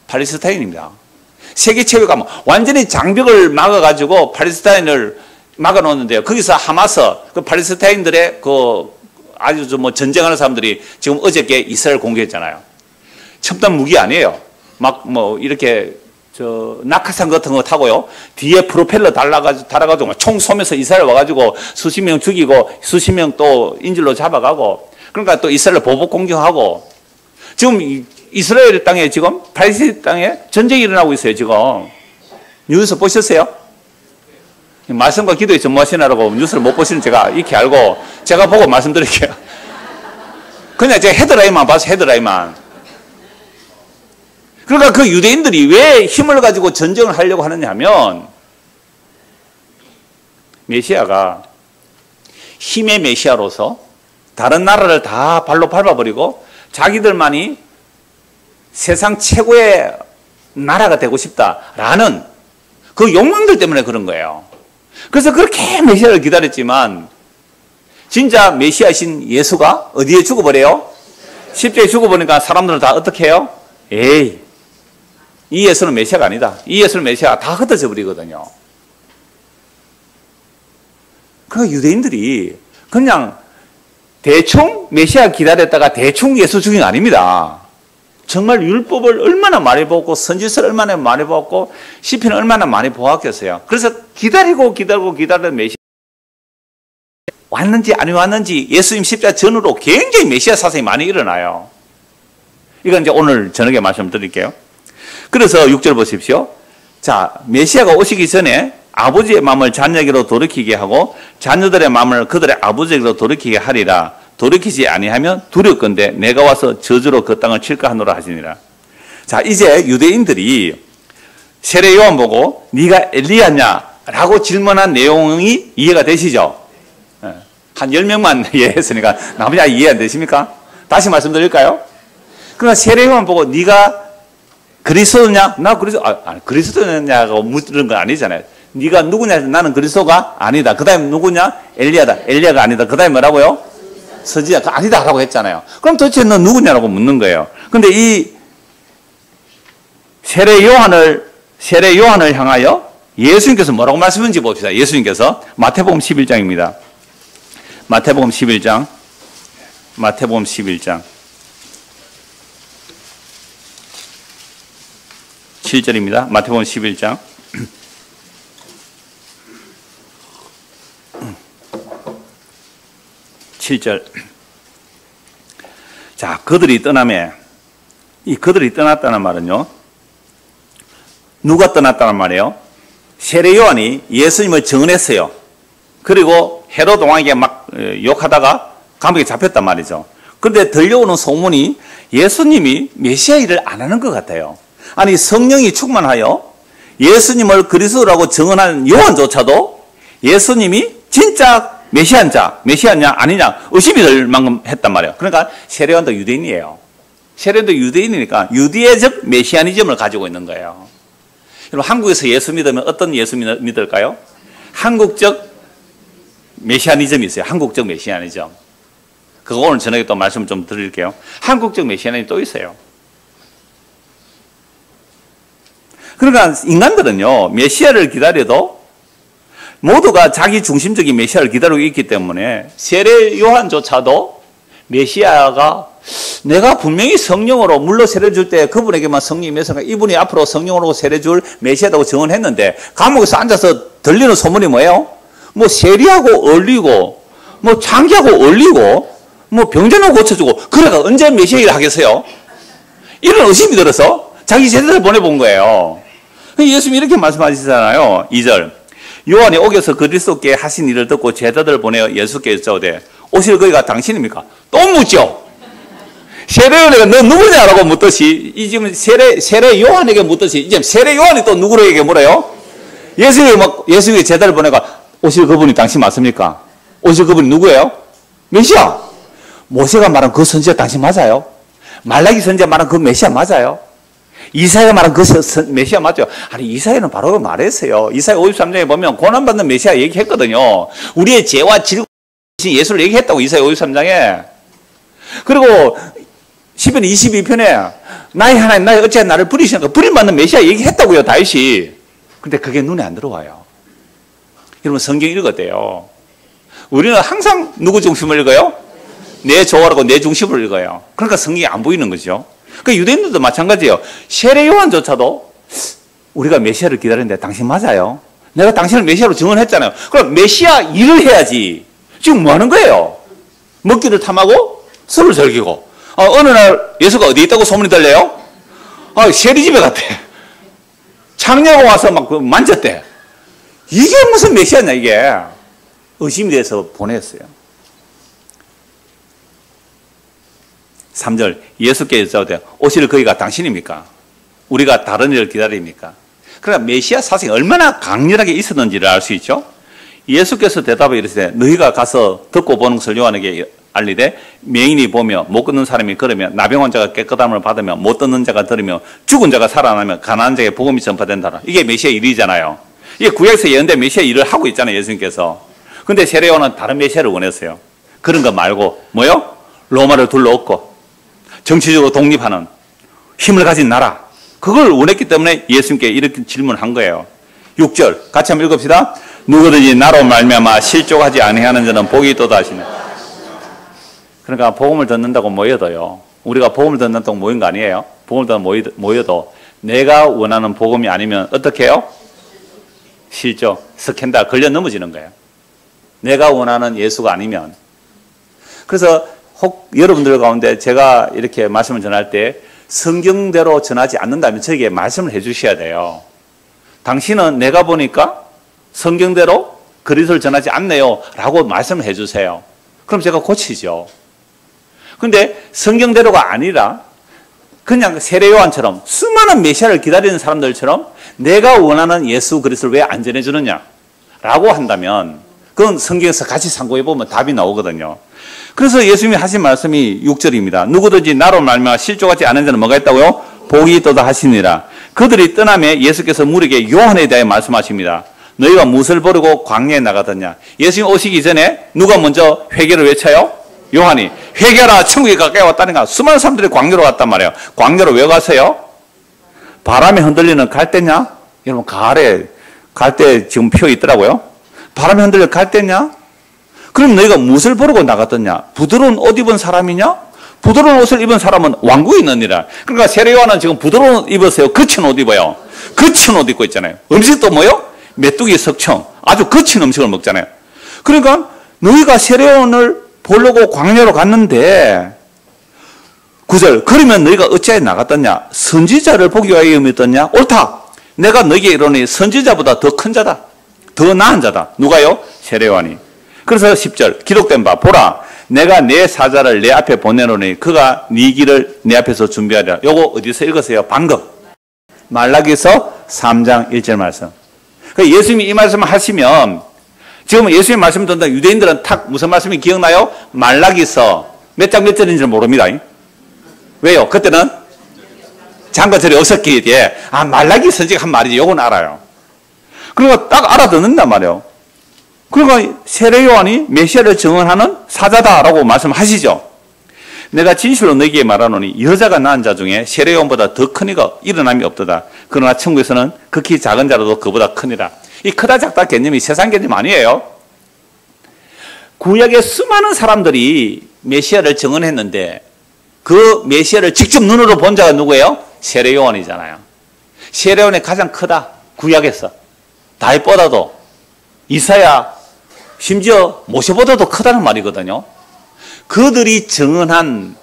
팔레스타인입니다. 세계 최고의 감옥. 완전히 장벽을 막아가지고 팔레스타인을 막아놓는데요. 거기서 하마스, 그 팔레스타인들의 그 아주 뭐 전쟁하는 사람들이 지금 어저께 이스라엘 공개했잖아요. 첨단 무기 아니에요. 막 뭐 이렇게 낙하산 같은 거 타고요. 뒤에 프로펠러 달아가지고 총 쏘면서 이스라엘 와가지고 수십 명 죽이고 수십 명 또 인질로 잡아가고 그러니까 또 이스라엘 보복 공격하고 지금 이스라엘 땅에 지금 팔레스타인 땅에 전쟁이 일어나고 있어요. 지금 뉴스 보셨어요? 말씀과 기도에 전무하시느라고 뉴스를 못 보시는 제가 이렇게 알고 제가 보고 말씀드릴게요. 그냥 제가 헤드라인만 봐서 헤드라인만. 그러니까 그 유대인들이 왜 힘을 가지고 전쟁을 하려고 하느냐 하면 메시아가 힘의 메시아로서 다른 나라를 다 발로 밟아버리고 자기들만이 세상 최고의 나라가 되고 싶다라는 그 욕망들 때문에 그런 거예요. 그래서 그렇게 메시아를 기다렸지만 진짜 메시아신 예수가 어디에 죽어버려요? 십자가에 죽어버리니까 사람들은 다 어떻게 해요? 에이, 이 예수는 메시아가 아니다. 이 예수는 메시아 다 흩어져 버리거든요. 그 유대인들이 그냥 대충 메시아 기다렸다가 대충 예수 죽인 거 아닙니다. 정말 율법을 얼마나 많이 보고 선지서를 얼마나 많이 보고 시편을 얼마나 많이 보았겠어요. 그래서 기다리던 메시아 왔는지 안 왔는지 예수님 십자가 전후로 굉장히 메시아 사상이 많이 일어나요. 이건 이제 오늘 저녁에 말씀드릴게요. 그래서 6절 보십시오. 자, 메시아가 오시기 전에 아버지의 마음을 자녀에게로 돌이키게 하고 자녀들의 마음을 그들의 아버지에게로 돌이키게 하리라. 돌이키지 아니하면 두렵건대 내가 와서 저주로 그 땅을 칠까 하노라 하시니라. 자, 이제 유대인들이 세례 요한 보고 네가 엘리야냐라고 질문한 내용이 이해가 되시죠? 한 10명만 이해했으니까 나머지 이해 안 되십니까? 다시 말씀드릴까요? 그러니까 세례 요한 보고 네가 그리스도냐? 나 그리스도냐고 묻는 건 아니잖아요. 네가 누구냐? 나는 그리스도가 아니다. 그 다음에 누구냐? 엘리야다. 엘리야가 아니다. 그 다음에 뭐라고요? 선지자 아니다라고 했잖아요. 그럼 도대체 너 누구냐라고 묻는 거예요. 근데 이 세례 요한을 향하여 예수님께서 뭐라고 말씀하는지 봅시다. 예수님께서 마태복음 11장입니다. 마태복음 11장 7절입니다. 마태복음 11장 7절. 자, 그들이 떠나매, 이 그들이 떠났다는 말은요, 누가 떠났다는 말이에요? 세례 요한이 예수님을 증언했어요. 그리고 헤롯 왕에게 막 욕하다가 감옥에 잡혔단 말이죠. 그런데 들려오는 소문이 예수님이 메시아 일을 안 하는 것 같아요. 아니, 성령이 충만하여 예수님을 그리스도라고 증언한 요한조차도 예수님이 진짜 메시아냐 아니냐 의심이 들 만큼 했단 말이에요. 그러니까 세례요한도 유대인이에요. 세례요한도 유대인이니까 유대적 메시아니즘을 가지고 있는 거예요. 여러분 한국에서 예수 믿으면 어떤 예수 믿을까요? 한국적 메시아니즘이 있어요. 한국적 메시아니즘. 그거 오늘 저녁에 또 말씀 좀 드릴게요. 한국적 메시아니즘이 또 있어요. 그러니까 인간들은요, 메시아를 기다려도 모두가 자기 중심적인 메시아를 기다리고 있기 때문에 세례 요한조차도 메시아가 내가 분명히 성령으로 물로 세례 줄 때 그분에게만 성령이 임해서 이분이 앞으로 성령으로 세례 줄 메시아라고 증언했는데 감옥에서 앉아서 들리는 소문이 뭐예요? 뭐 세리하고 얼리고 뭐 장기하고 얼리고 뭐 병자는 고쳐주고 그래가 언제 메시아 일을 하겠어요? 이런 의심이 들어서 자기 제자들 보내본 거예요. 예수님이 이렇게 말씀하시잖아요. 2절 요한이 옥에서 그리스도께 하신 일을 듣고 제자들을 보내어 예수께 여쭤오되 오실 거기가 당신입니까? 또 묻죠. 세례요한에게 너 누구냐라고 묻듯이 이 지금 세례 요한에게 묻듯이 이제 세례 요한이 또 누구에게 물어요? 예수님이 제자를 보내가 오실 그분이 당신 맞습니까? 오실 그분이 누구예요? 메시아. 모세가 말한 그 선지자 당신 맞아요? 말라기 선지자 말한 그 메시아 맞아요? 이사야 말한 그 메시아 맞죠? 아니 이사야는 바로 말했어요. 이사야 53장에 보면 고난받는 메시아 얘기했거든요. 우리의 죄와 질고 예수를 얘기했다고 이사야 53장에. 그리고 시편 22편에 나의 하나님 나의 어찌하여 나를 부리시는가 부림받는 메시아 얘기했다고요. 다윗이. 근데 그게 눈에 안 들어와요. 여러분 성경 읽었대요. 우리는 항상 누구 중심을 읽어요? 내 조화라고 내 중심을 읽어요. 그러니까 성경이 안 보이는 거죠. 그 유대인들도 마찬가지예요. 세례 요한조차도 우리가 메시아를 기다리는데 당신 맞아요? 내가 당신을 메시아로 증언했잖아요. 그럼 메시아 일을 해야지. 지금 뭐 하는 거예요? 먹기를 탐하고 술을 즐기고. 어느 날 예수가 어디 있다고 소문이 들려요? 세리집에 갔대. 창녀가 와서 막 만졌대. 이게 무슨 메시아냐 이게. 의심이 돼서 보냈어요. 3절 예수께 여쭤오되 오실 거기가 당신입니까? 우리가 다른 일을 기다립니까? 그러나 메시아 사상이 얼마나 강렬하게 있었는지를 알 수 있죠. 예수께서 대답해 이르시되 너희가 가서 듣고 보는 것을 요한에게 알리되 맹인이 보며 못 걷는 사람이 걸으며 나병 자가 깨끗함을 받으며 못 듣는 자가 들으며 죽은 자가 살아나며 가난한 자에게 복음이 전파된다. 이게 메시아 일이잖아요. 이게 구약에서 예언된 메시아 일을 하고 있잖아요. 예수님께서. 근데 세례 요한은 다른 메시아를 원했어요. 그런 거 말고 뭐요? 로마를 둘러엎고 정치적으로 독립하는 힘을 가진 나라. 그걸 원했기 때문에 예수님께 이렇게 질문한 거예요. 6절 같이 한번 읽읍시다. 누구든지 나로 말미암아 실족하지 아니하는 자는 복이 있도다 하시네. 그러니까 복음을 듣는다고 모여도요. 우리가 복음을 듣는다고 모인 거 아니에요. 복음을 듣는다고 모여도 내가 원하는 복음이 아니면 어떻게 해요? 실족, 스캔들 걸려 넘어지는 거예요. 내가 원하는 예수가 아니면. 그래서 혹 여러분들 가운데 제가 이렇게 말씀을 전할 때 성경대로 전하지 않는다면 저에게 말씀을 해 주셔야 돼요. 당신은 내가 보니까 성경대로 그리스도를 전하지 않네요 라고 말씀을 해 주세요. 그럼 제가 고치죠. 근데 성경대로가 아니라 그냥 세례 요한처럼 수많은 메시아를 기다리는 사람들처럼 내가 원하는 예수 그리스도를 왜 안 전해주느냐 라고 한다면 그건 성경에서 같이 상고해 보면 답이 나오거든요. 그래서 예수님이 하신 말씀이 6절입니다. 누구든지 나로 말미암아 실족하지 않은 자는 뭐가 있다고요? 복이 있도다 하시니라. 그들이 떠나며 예수께서 무리에게 요한에 대해 말씀하십니다. 너희가 무엇을 버리고 광야에 나가더냐? 예수님 오시기 전에 누가 먼저 회개를 외쳐요? 요한이. 회개하라 천국이 가까이 왔다니까. 수많은 사람들이 광야로 갔단 말이에요. 광야로 왜 갔어요? 바람에 흔들리는 갈대냐? 여러분 갈대 지금 표 있더라고요. 바람에 흔들려 갈대냐? 그럼 너희가 무엇을 버리고 나갔더냐? 부드러운 옷 입은 사람이냐? 부드러운 옷을 입은 사람은 왕국에 있느니라. 그러니까 세례 요한은 지금 부드러운 옷 입으세요. 거친 옷 입어요. 거친 옷 입고 있잖아요. 음식도 뭐요? 메뚜기 석청. 아주 거친 음식을 먹잖아요. 그러니까 너희가 세례 요한을 보려고 광야로 갔는데 9절 그러면 너희가 어찌하여 나갔더냐? 선지자를 보기 위하여 믿었냐? 옳다. 내가 너희에게 이르노니 선지자보다 더 큰 자다. 더 나은 자다. 누가요? 세례 요한이. 그래서 10절 기록된 바 보라 내가 내 사자를 내 앞에 보내노니 그가 네 길을 내 앞에서 준비하리라. 요거 어디서 읽으세요? 방금 말라기서 3장 1절 말씀. 그러니까 예수님이 이 말씀을 하시면 지금 예수님 말씀 듣는다 유대인들은 탁 무슨 말씀이 기억나요? 말라기서 몇 장 몇 절인지 모릅니다. 왜요? 그때는 장과 절이 없었기에 말라기 선지가 한 말이지 요건 알아요. 그러니까 딱 알아듣는단 말이에요. 그러니까 세례 요한이 메시아를 증언하는 사자다라고 말씀하시죠. 내가 진실로 너희에게 말하노니 여자가 낳은 자 중에 세례 요한보다 더 큰 이가 일어남이 없도다. 그러나 천국에서는 극히 작은 자라도 그보다 크니라. 이 크다 작다 개념이 세상 개념 아니에요. 구약의 수많은 사람들이 메시아를 증언했는데 그 메시아를 직접 눈으로 본 자가 누구예요? 세례 요한이잖아요. 세례 요한이 가장 크다. 구약에서 다윗보다도 이사야 심지어 모세보다도 크다는 말이거든요. 그들이 증언한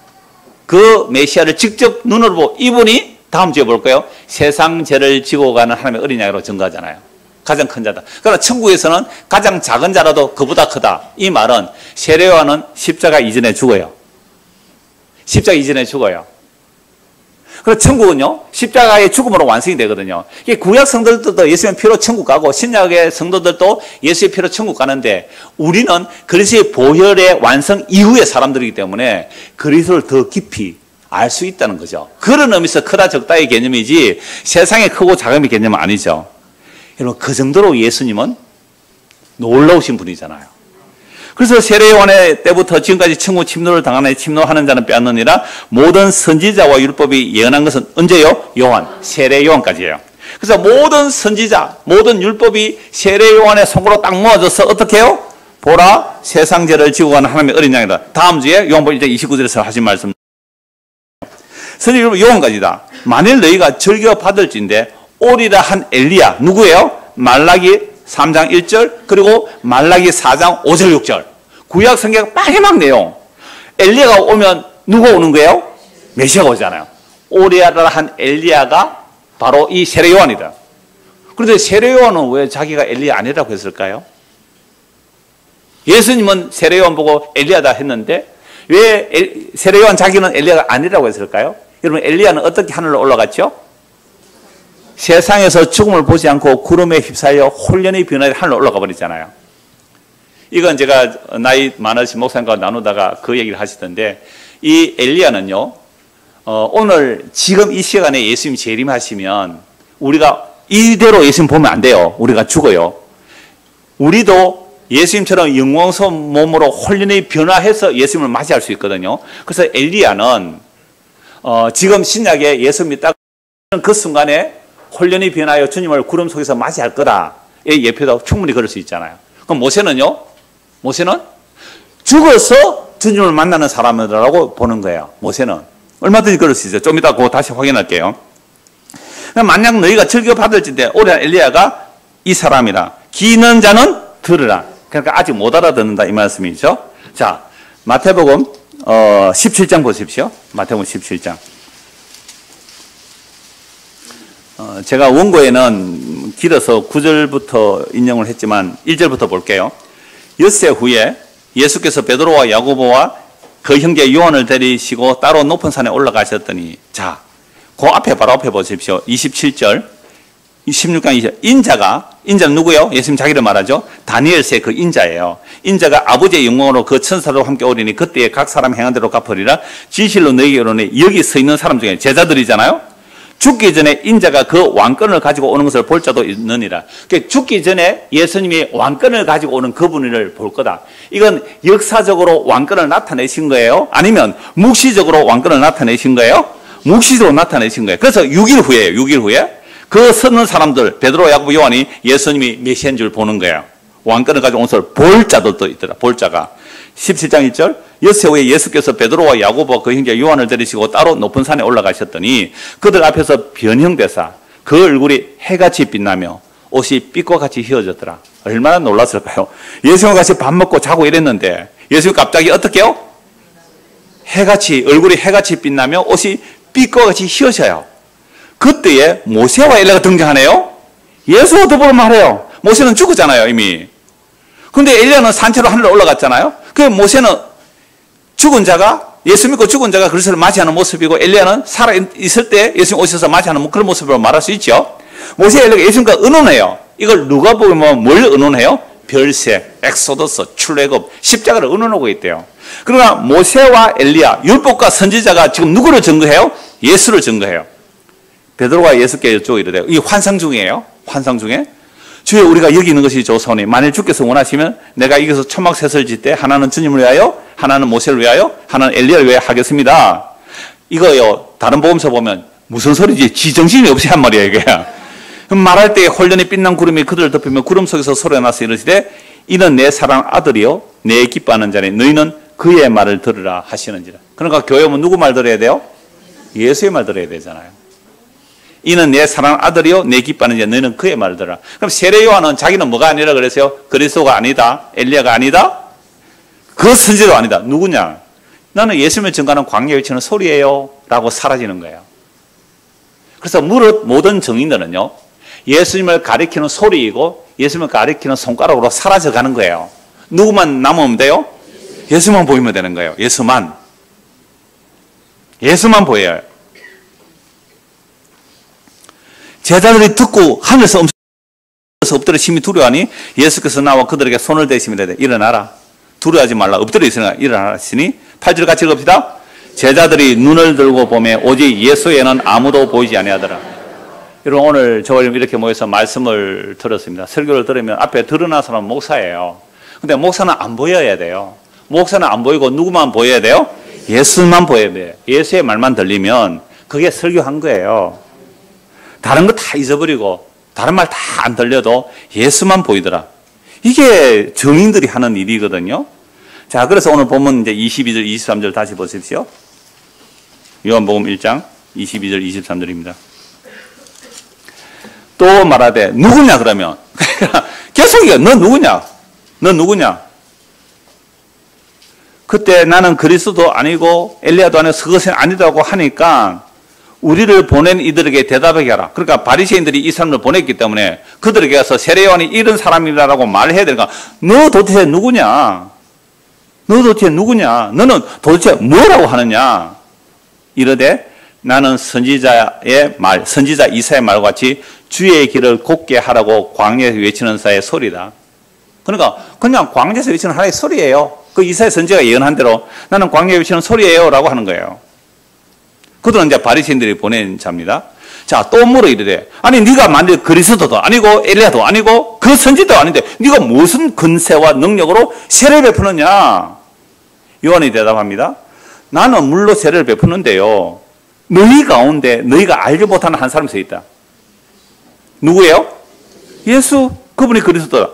그 메시아를 직접 눈으로 보고 이분이 다음 주에 볼까요? 세상 죄를 지고 가는 하나님의 어린 양으로 증거하잖아요. 가장 큰 자다. 그러나 천국에서는 가장 작은 자라도 그보다 크다. 이 말은 세례 요한은 십자가 이전에 죽어요. 십자가 이전에 죽어요. 그래서 천국은요, 십자가의 죽음으로 완성이 되거든요. 이게 구약 성도들도 예수의 피로 천국 가고, 신약의 성도들도 예수의 피로 천국 가는데, 우리는 그리스도의 보혈의 완성 이후의 사람들이기 때문에 그리스도를 더 깊이 알 수 있다는 거죠. 그런 의미에서 크다 적다의 개념이지, 세상의 크고 작음의 개념은 아니죠. 여러분, 그 정도로 예수님은 놀라우신 분이잖아요. 그래서 세례 요한의 때부터 지금까지 천국 침노를 당하는 침노하는 자는 빼앗느니라. 모든 선지자와 율법이 예언한 것은 언제요? 요한, 세례 요한까지예요. 그래서 모든 선지자, 모든 율법이 세례 요한의 손으로 딱 모아져서 어떻게 해요? 보라, 세상 죄를 지고 가는 하나님의 어린 양이다. 다음 주에 요한복음 1장 29절에서 하신 말씀. 선지 율법 요한까지다. 만일 너희가 절겨 받을진데 오리라 한 엘리야, 누구예요? 말라기 3장 1절, 그리고 말라기 4장 5절 6절. 구약 성경 마지막 내용. 엘리야가 오면 누가 오는 거예요? 메시아가 오잖아요. 오리아라 한 엘리야가 바로 이 세례 요한이다. 그런데 세례 요한은 왜 자기가 엘리야 아니라고 했을까요? 예수님은 세례 요한 보고 엘리야다 했는데 왜 세례 요한 자기는 엘리야가 아니라고 했을까요? 여러분, 엘리야는 어떻게 하늘로 올라갔죠? 세상에서 죽음을 보지 않고 구름에 휩싸여 홀연히 변하여 하늘로 올라가 버리잖아요. 이건 제가 나이 많으신 목사님과 나누다가 그 얘기를 하시던데, 이 엘리야는요, 오늘 지금 이 시간에 예수님 재림하시면 우리가 이대로 예수님 보면 안 돼요. 우리가 죽어요. 우리도 예수님처럼 영광스러운 몸으로 홀연히 변화해서 예수님을 맞이할 수 있거든요. 그래서 엘리야는 지금 신약에 예수님이 딱 그 순간에 홀연히 변하여 주님을 구름 속에서 맞이할 거다의 예표도 충분히 그럴 수 있잖아요. 그럼 모세는요? 모세는 죽어서 주님을 만나는 사람이라고 보는 거예요. 모세는 얼마든지 그럴 수 있어요. 좀 이따 그거 다시 확인할게요. 만약 너희가 즐겨 받을진데 오래 엘리야가 이 사람이라. 기는 자는 들으라. 그러니까 아직 못 알아듣는다 이 말씀이죠. 자, 마태복음 17장 보십시오. 마태복음 17장. 제가 원고에는 길어서 9절부터 인용을 했지만 1절부터 볼게요. 엿새 후에 예수께서 베드로와 야고보와 그 형제 요한을 데리시고 따로 높은 산에 올라가셨더니, 자, 그 앞에 바로 앞에 보십시오. 27절, 16강 20절. 인자는 누구예요? 예수님 자기를 말하죠. 다니엘서의 그 인자예요. 인자가 아버지의 영광으로 그 천사들과 함께 오리니 그때에 각 사람 행한 대로 갚으리라. 진실로 너희에게 이르노니, 여기 서 있는 사람 중에 제자들이잖아요. 죽기 전에 인자가 그 왕권을 가지고 오는 것을 볼 자도 있느니라. 그러니까 죽기 전에 예수님이 왕권을 가지고 오는 그분을 볼 거다. 이건 역사적으로 왕권을 나타내신 거예요? 아니면 묵시적으로 왕권을 나타내신 거예요? 묵시적으로 나타내신 거예요. 그래서 6일 후에요. 6일 후에 그 서는 사람들, 베드로, 야고보, 요한이 예수님이 메시아인 줄 보는 거예요. 왕권을 가지고 온 것을 볼 자들도 있더라. 볼 자가. 17장 1절. 엿새 후에 예수께서 베드로와 야고보와 그 형제 요한을 데리시고 따로 높은 산에 올라가셨더니 그들 앞에서 변형되사 그 얼굴이 해같이 빛나며 옷이 빛과 같이 휘어졌더라. 얼마나 놀랐을까요? 예수님과 같이 밥 먹고 자고 이랬는데 예수님 갑자기 어떻게 해요? 얼굴이 해같이 빛나며 옷이 빛과 같이 휘어져요. 그때에 모세와 엘리야가 등장하네요. 예수와 더불어 말해요. 모세는 죽었잖아요, 이미. 근데 엘리야는 산채로 하늘로 올라갔잖아요. 그 모세는 죽은 자가, 예수 믿고 죽은 자가 그리스도를 맞이하는 모습이고, 엘리야는 살아있을 때 예수님 오셔서 맞이하는 그런 모습으로 말할 수 있죠. 모세, 엘리야가 예수님과 의논해요. 이걸 누가 보면 뭘 의논해요? 별세, 엑소더스, 출애굽, 십자가를 의논하고 있대요. 그러나 모세와 엘리야, 율법과 선지자가 지금 누구를 증거해요? 예수를 증거해요. 베드로가 예수께 여쭈고 이르되, 이 환상 중이에요. 환상 중에. 주여, 우리가 여기 있는 것이 좋사오니 만일 주께서 원하시면 내가 여기서 초막셋을 짓되 하나는 주님을 위하여, 하나는 모세를 위하여, 하나는 엘리야를 위하여 하겠습니다. 이거요, 다른 복음서 보면 무슨 소리지? 지정신이 없이 한 말이에요, 이게. 말할 때에 홀련히 빛난 구름이 그들을 덮으며 구름 속에서 소리가 나서 이르시되, 이는 내 사랑 아들이요 내 기뻐하는 자니 너희는 그의 말을 들으라 하시는지라. 그러니까 교회 오면 누구 말 들어야 돼요? 예수의 말 들어야 되잖아요. 이는 내 사랑 아들이요 내 기뻐하는 자니 너희는 그의 말을 들으라. 그럼 세례 요한은 자기는 뭐가 아니라 그랬어요? 그리스도가 아니다, 엘리야가 아니다, 그 선지자도 아니다. 누구냐? 나는 예수님을 증거하는 광야에 외치는 소리예요 라고 사라지는 거예요. 그래서 무릇 모든 정인들은요, 예수님을 가리키는 소리이고 예수님을 가리키는 손가락으로 사라져가는 거예요. 누구만 남으면 돼요? 예수만 보이면 되는 거예요. 예수만. 예수만 보여요. 제자들이 듣고 하늘에서 엎드려 심히 두려워하니 예수께서 나와 그들에게 손을 대시며 이르되 일어나라. 두려워하지 말라. 엎드려 있으니까 일어나라 하시니 8절 같이 읽읍시다. 제자들이 눈을 들고 보매 오직 예수에는 아무도 보이지 아니하더라. 여러분, 오늘 저희는 이렇게 모여서 말씀을 들었습니다. 설교를 들으면 앞에 드러난 사람은 목사예요. 근데 목사는 안 보여야 돼요. 목사는 안 보이고 누구만 보여야 돼요? 예수만 보여야 돼요. 예수의 말만 들리면 그게 설교한 거예요. 다른 거 다 잊어버리고 다른 말 다 안 들려도 예수만 보이더라. 이게 정인들이 하는 일이거든요. 자, 그래서 오늘 보면 이제 22절, 23절 다시 보십시오. 요한복음 1장 22절, 23절입니다. 또 말하되 누구냐 그러면 계속 이거 너 누구냐? 너 누구냐? 그때 나는 그리스도도 아니고 엘리야도 아니고 그것은 아니다고 하니까 우리를 보낸 이들에게 대답하게 하라. 그러니까 바리새인들이 이 사람을 보냈기 때문에 그들에게 가서 세례 요한이 이런 사람이라고 말해야 되니까 너 도대체 누구냐? 너 도대체 누구냐? 너는 도대체 뭐라고 하느냐? 이르되 나는 선지자의 말, 선지자 이사의 말과 같이 주의 길을 곱게 하라고 광야에서 외치는 자의 소리다. 그러니까 그냥 광야에서 외치는 하나의 소리예요. 그 이사의 선지자가 예언한 대로 나는 광야에 외치는 소리예요 라고 하는 거예요. 그들은 이제 바리새인들이 보낸 자입니다. 자, 또 물어 이르되 아니 네가 만일 그리스도도 아니고 엘리야도 아니고 그 선지자도 아닌데 네가 무슨 근세와 능력으로 세례를 베푸느냐? 요한이 대답합니다. 나는 물로 세례를 베푸는데요, 너희 가운데 너희가 알지 못하는 한 사람이 서 있다. 누구예요? 예수. 그분이 그리스도다.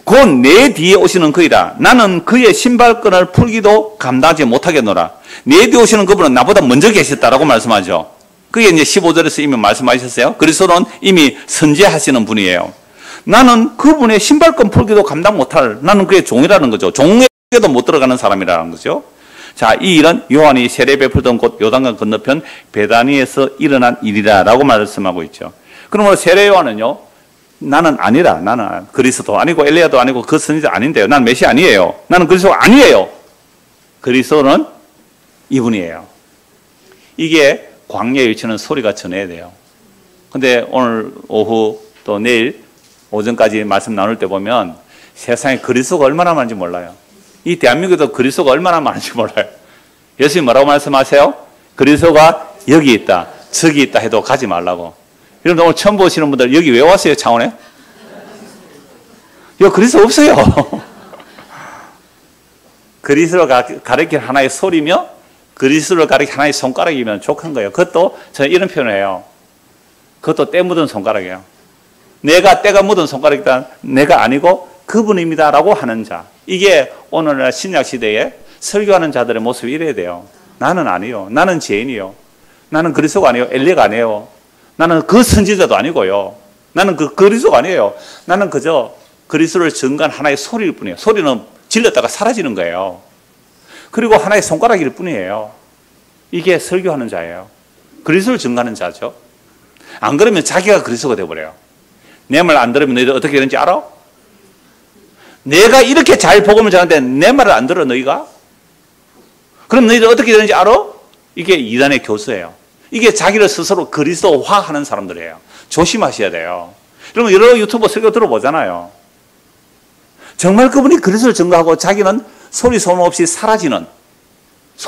곧 내 뒤에 오시는 그이다. 나는 그의 신발끈을 풀기도 감당하지 못하겠노라. 내 뒤에 오시는 그분은 나보다 먼저 계셨다라고 말씀하죠. 그게 이제 15절에서 이미 말씀하셨어요. 그리스도는 이미 선지하시는 분이에요. 나는 그분의 신발끈 풀기도 감당 못할, 나는 그의 종이라는 거죠. 종에도 못 들어가는 사람이라는 거죠. 자, 이 일은 요한이 세례 베풀던 곳 요단강 건너편 베다니에서 일어난 일이라고 말씀하고 있죠. 그러므로 세례 요한은요, 나는 아니라, 나는 그리스도 아니고 엘리야도 아니고 그 선지자 아닌데요. 나는 메시아 아니에요. 나는 그리스도 아니에요. 그리스도는 이분이에요. 이게 광야에 외치는 소리가 전해야 돼요. 근데 오늘 오후 또 내일 오전까지 말씀 나눌 때 보면 세상에 그리스도가 얼마나 많은지 몰라요. 이 대한민국에도 그리스도가 얼마나 많은지 몰라요. 예수님 뭐라고 말씀하세요? 그리스도가 여기 있다, 저기 있다 해도 가지 말라고. 여러분 오늘 처음 보시는 분들 여기 왜 왔어요? 창원에? 여기 그리스도 없어요. 그리스도가 가리키는 하나의 소리며 그리스도를 가리키는 하나의 손가락이면 족한 거예요. 그것도 저는 이런 표현을 해요. 그것도 때 묻은 손가락이에요. 내가 때가 묻은 손가락이다. 내가 아니고 그분입니다라고 하는 자. 이게 오늘날 신약 시대에 설교하는 자들의 모습이 이래야 돼요. 나는 아니요. 나는 죄인이요. 나는 그리스도가 아니에요. 엘리야가 아니에요. 나는 그 선지자도 아니고요. 나는 그 그리스도가 아니에요. 나는 그저 그리스도를 증거한 하나의 소리일 뿐이에요. 소리는 질렀다가 사라지는 거예요. 그리고 하나의 손가락일 뿐이에요. 이게 설교하는 자예요. 그리스도를 증거하는 자죠. 안 그러면 자기가 그리스도가 되어버려요. 내 말 안 들으면 너희들 어떻게 되는지 알아? 내가 이렇게 잘 복음을 전하는데 내 말을 안 들어 너희가? 그럼 너희들 어떻게 되는지 알아? 이게 이단의 교수예요. 이게 자기를 스스로 그리스도화하는 사람들이에요. 조심하셔야 돼요. 여러분 여러 유튜브 설교 들어보잖아요. 정말 그분이 그리스도를 증거하고 자기는 소리 소문 없이 사라지는,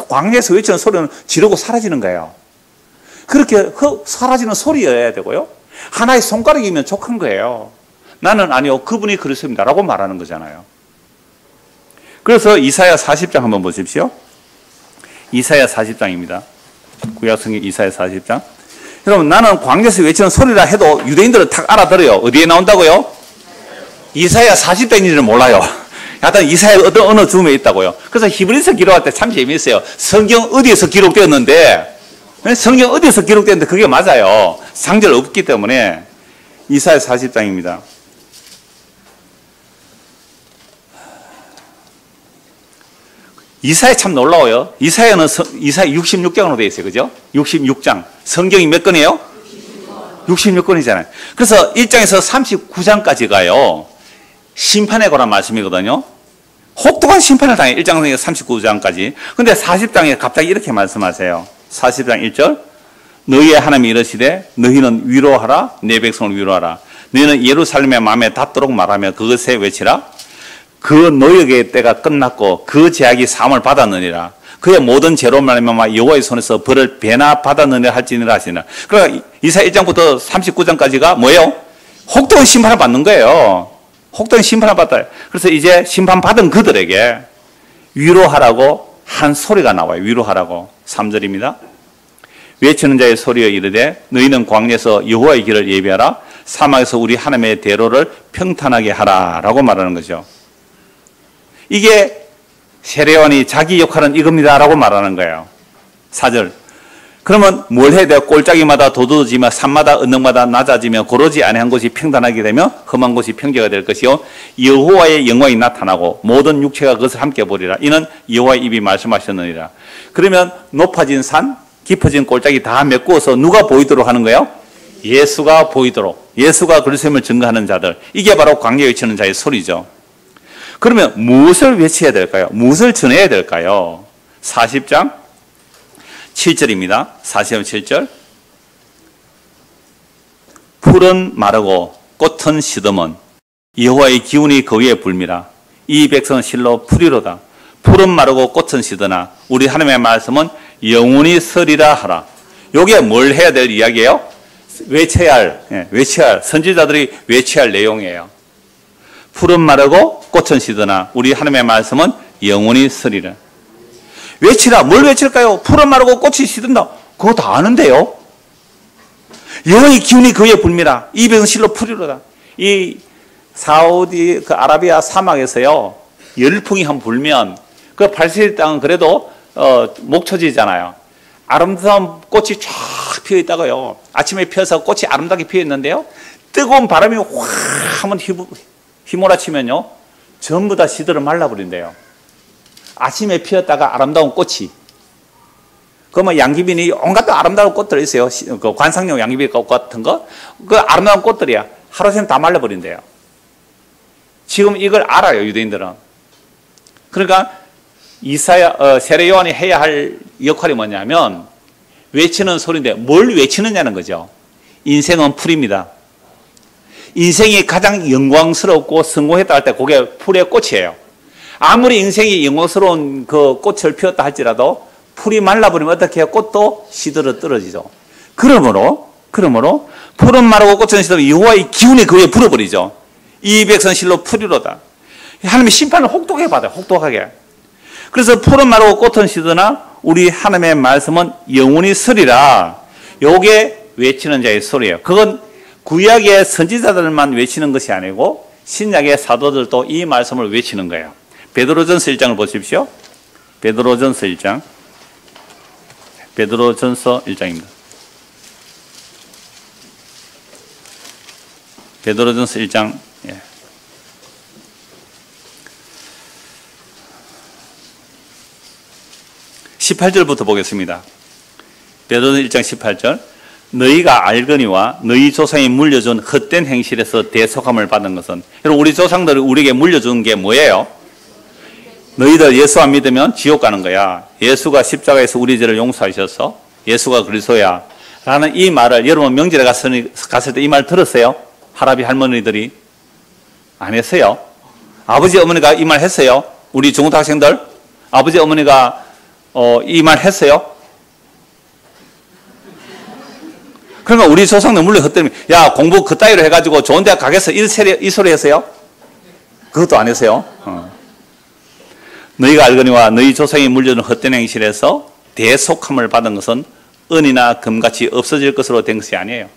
광야에서 외치는 소리는 지르고 사라지는 거예요. 그렇게 사라지는 소리여야 되고요. 하나의 손가락이면 족한 거예요. 나는 아니요, 그분이 그리스도입니다 라고 말하는 거잖아요. 그래서 이사야 40장 한번 보십시오. 이사야 40장입니다. 구약성경 이사야 40장. 여러분, 나는 광야에서 외치는 소리라 해도 유대인들은 탁 알아들어요. 어디에 나온다고요? 이사야 40장인지는 몰라요. 하여튼 이사야 어느 줌에 있다고요. 그래서 히브리서 기록할 때 참 재미있어요. 성경 어디에서 기록되었는데, 성경 어디에서 기록되었는데 그게 맞아요. 상절 없기 때문에. 이사야 40장입니다. 이사야 참 놀라워요. 이사야는 이사야 66장으로 되어 있어요. 그죠? 66장. 성경이 몇 권이에요? 66권이잖아요. 그래서 1장에서 39장까지가요. 심판에 관한 말씀이거든요. 혹독한 심판을 당해 1장에서 39장까지. 근데 40장에 갑자기 이렇게 말씀하세요. 40장 1절. 너희의 하나님이 이르시되 너희는 위로하라. 내 백성을 위로하라. 너희는 예루살렘의 마음에 닿도록 말하며 그것에 외치라. 그 노역의 때가 끝났고 그 제약이 사함을 받았느니라. 그의 모든 죄로 말미암아 여호와의 손에서 벌을 배나 받았느니라 할지니라 하시니라. 그러니까 이사야 1장부터 39장까지가 뭐예요? 혹독한 심판을 받는 거예요. 혹독한 심판을 받아요. 그래서 이제 심판받은 그들에게 위로하라고 한 소리가 나와요. 위로하라고. 3절입니다. 외치는 자의 소리여 이르되 너희는 광야에서 여호와의 길을 예비하라. 사막에서 우리 하나님의 대로를 평탄하게 하라 라고 말하는 거죠. 이게 세례요한이 자기 역할은 이겁니다 라고 말하는 거예요. 4절. 그러면 뭘 해야 돼요? 골짜기마다 도두어지며 산마다 언덕마다 낮아지며 고르지 아니한 곳이 평단하게 되며 험한 곳이 평지가 될 것이요 여호와의 영광이 나타나고 모든 육체가 그것을 함께 보리라. 이는 여호와의 입이 말씀하셨느니라. 그러면 높아진 산, 깊어진 골짜기 다 메꾸어서 누가 보이도록 하는 거예요? 예수가 보이도록. 예수가 그리스도임을 증거하는 자들. 이게 바로 광야에 외치는 자의 소리죠. 그러면 무엇을 외쳐야 될까요? 무엇을 전해야 될까요? 40장 7절입니다. 40장 7절. 풀은 마르고 꽃은 시드면 여호와의 기운이 그 위에 불미라. 이 백성은 실로 풀이로다. 풀은 마르고 꽃은 시드나 우리 하나님의 말씀은 영원히 서리라 하라. 요게 뭘 해야 될 이야기예요? 외쳐야 할 선지자들이 외쳐야 할 내용이에요. 풀은 마르고 꽃은 시드나 우리 하나님의 말씀은 영원히 서리라. 외치라. 뭘 외칠까요? 풀은 마르고 꽃이 시든다. 그거 다 아는데요. 여호와의 기운이 그 위에 불미라. 이 백성은 실로 풀이로다. 이 사우디 그 아라비아 사막에서요 열풍이 한 불면 그 팔스틴 땅은 그래도 목초지잖아요. 아름다운 꽃이 쫙 피어 있다가요. 아침에 피어서 꽃이 아름답게 피어 있는데요. 뜨거운 바람이 확 한번 휘몰아치면요. 전부 다 시들어 말라버린대요. 아침에 피었다가 아름다운 꽃이. 그러면 양귀빈이 온갖 아름다운 꽃들이 있어요. 그 관상용 양귀빈 꽃 같은 거. 그 아름다운 꽃들이야. 하루 새면 다 말라버린대요. 지금 이걸 알아요, 유대인들은. 그러니까 세례 요한이 해야 할 역할이 뭐냐면 외치는 소리인데 뭘 외치느냐는 거죠. 인생은 풀입니다. 인생이 가장 영광스럽고 성공했다 할 때 그게 풀의 꽃이에요. 아무리 인생이 영광스러운 그 꽃을 피웠다 할지라도 풀이 말라버리면 어떻게 해요? 꽃도 시들어 떨어지죠. 그러므로 풀은 마르고 꽃은 시들면 여호와의 기운이 그 위에 불어버리죠. 이 백성 실로 풀이로다. 하나님의 심판을 혹독하게 받아요. 혹독하게. 그래서 풀은 마르고 꽃은 시드나 우리 하나님의 말씀은 영원히 서리라. 요게 외치는 자의 소리예요. 그건 구약의 선지자들만 외치는 것이 아니고 신약의 사도들도 이 말씀을 외치는 거예요. 베드로전서 1장을 보십시오. 베드로전서 1장. 베드로전서 1장입니다. 베드로전서 1장. 18절부터 보겠습니다. 베드로전서 1장 18절. 너희가 알거니와 너희 조상이 물려준 헛된 행실에서 대속함을 받은 것은, 여러분 우리 조상들이 우리에게 물려준 게 뭐예요? 너희들 예수 안 믿으면 지옥 가는 거야. 예수가 십자가에서 우리 죄를 용서하셔서 예수가 그리스도야 라는 이 말을 여러분 명절에 갔을 때 이 말 들었어요? 할아비 할머니들이 안 했어요? 아버지 어머니가 이 말 했어요? 우리 중고등 학생들 아버지 어머니가 이 말 했어요? 그러니까 우리 조상들 물론 헛되면 야 공부 그따위로 해가지고 좋은 대학 가겠어 이 소리 했어요? 그것도 안 했어요. 너희가 알거니와 너희 조상이 물려준 헛된 행실에서 대속함을 받은 것은 은이나 금같이 없어질 것으로 된 것이 아니에요.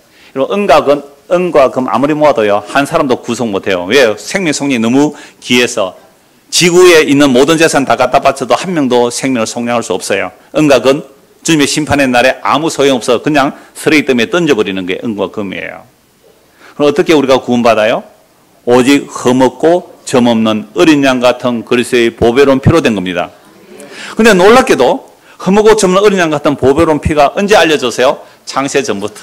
은과 금 아무리 모아도요 한 사람도 구성 못해요. 왜요? 생명 속량이 너무 귀해서 지구에 있는 모든 재산 다 갖다 바쳐도 한 명도 생명을 속량할 수 없어요. 은과 금 주님의 심판의 날에 아무 소용없어 그냥 쓰레기 때문에 던져버리는 게 은과 금이에요. 그럼 어떻게 우리가 구원받아요? 오직 흠없고 점없는 어린 양 같은 그리스도의 보배로운 피로 된 겁니다. 근데 놀랍게도 흠없고 점없는 어린 양 같은 보배로운 피가 언제 알려졌어요? 창세 전부터.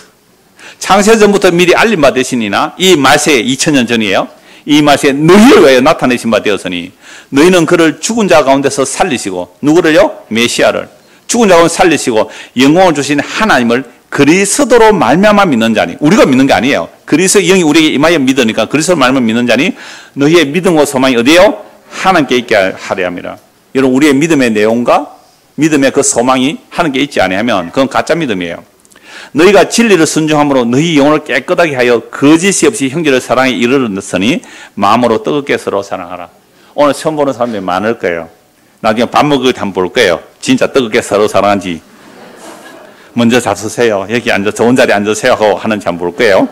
창세 전부터 미리 알림 받으시니나 이 말세에 2000년 전이에요. 이 말세에 너희를 위하여 나타내신 바 되었으니 너희는 그를 죽은 자 가운데서 살리시고 누구를요? 메시아를 죽은 자 가운데 살리시고 영광을 주신 하나님을 그리스도로 말미암아 믿는 자니 우리가 믿는 게 아니에요. 그리스도의 영이 우리에게 임하여 믿으니까 그리스도로 말미암아 믿는 자니 너희의 믿음과 소망이 어디에요? 하나님께 있게 하려 함이라. 여러분 우리의 믿음의 내용과 믿음의 그 소망이 하나님께 있지 아니하면 그건 가짜 믿음이에요. 너희가 진리를 순종함으로 너희 영혼을 깨끗하게 하여 거짓이 없이 형제를 사랑에 이르렀으니 마음으로 뜨겁게 서로 사랑하라. 오늘 처음 보는 사람들이 많을 거예요. 나중에 밥 먹을 때 한번 볼 거예요. 진짜 뜨겁게 서로 사랑한지. 먼저 잡수세요. 여기 앉아 좋은 자리에 앉으세요 하고 하는지 한번 볼 거예요.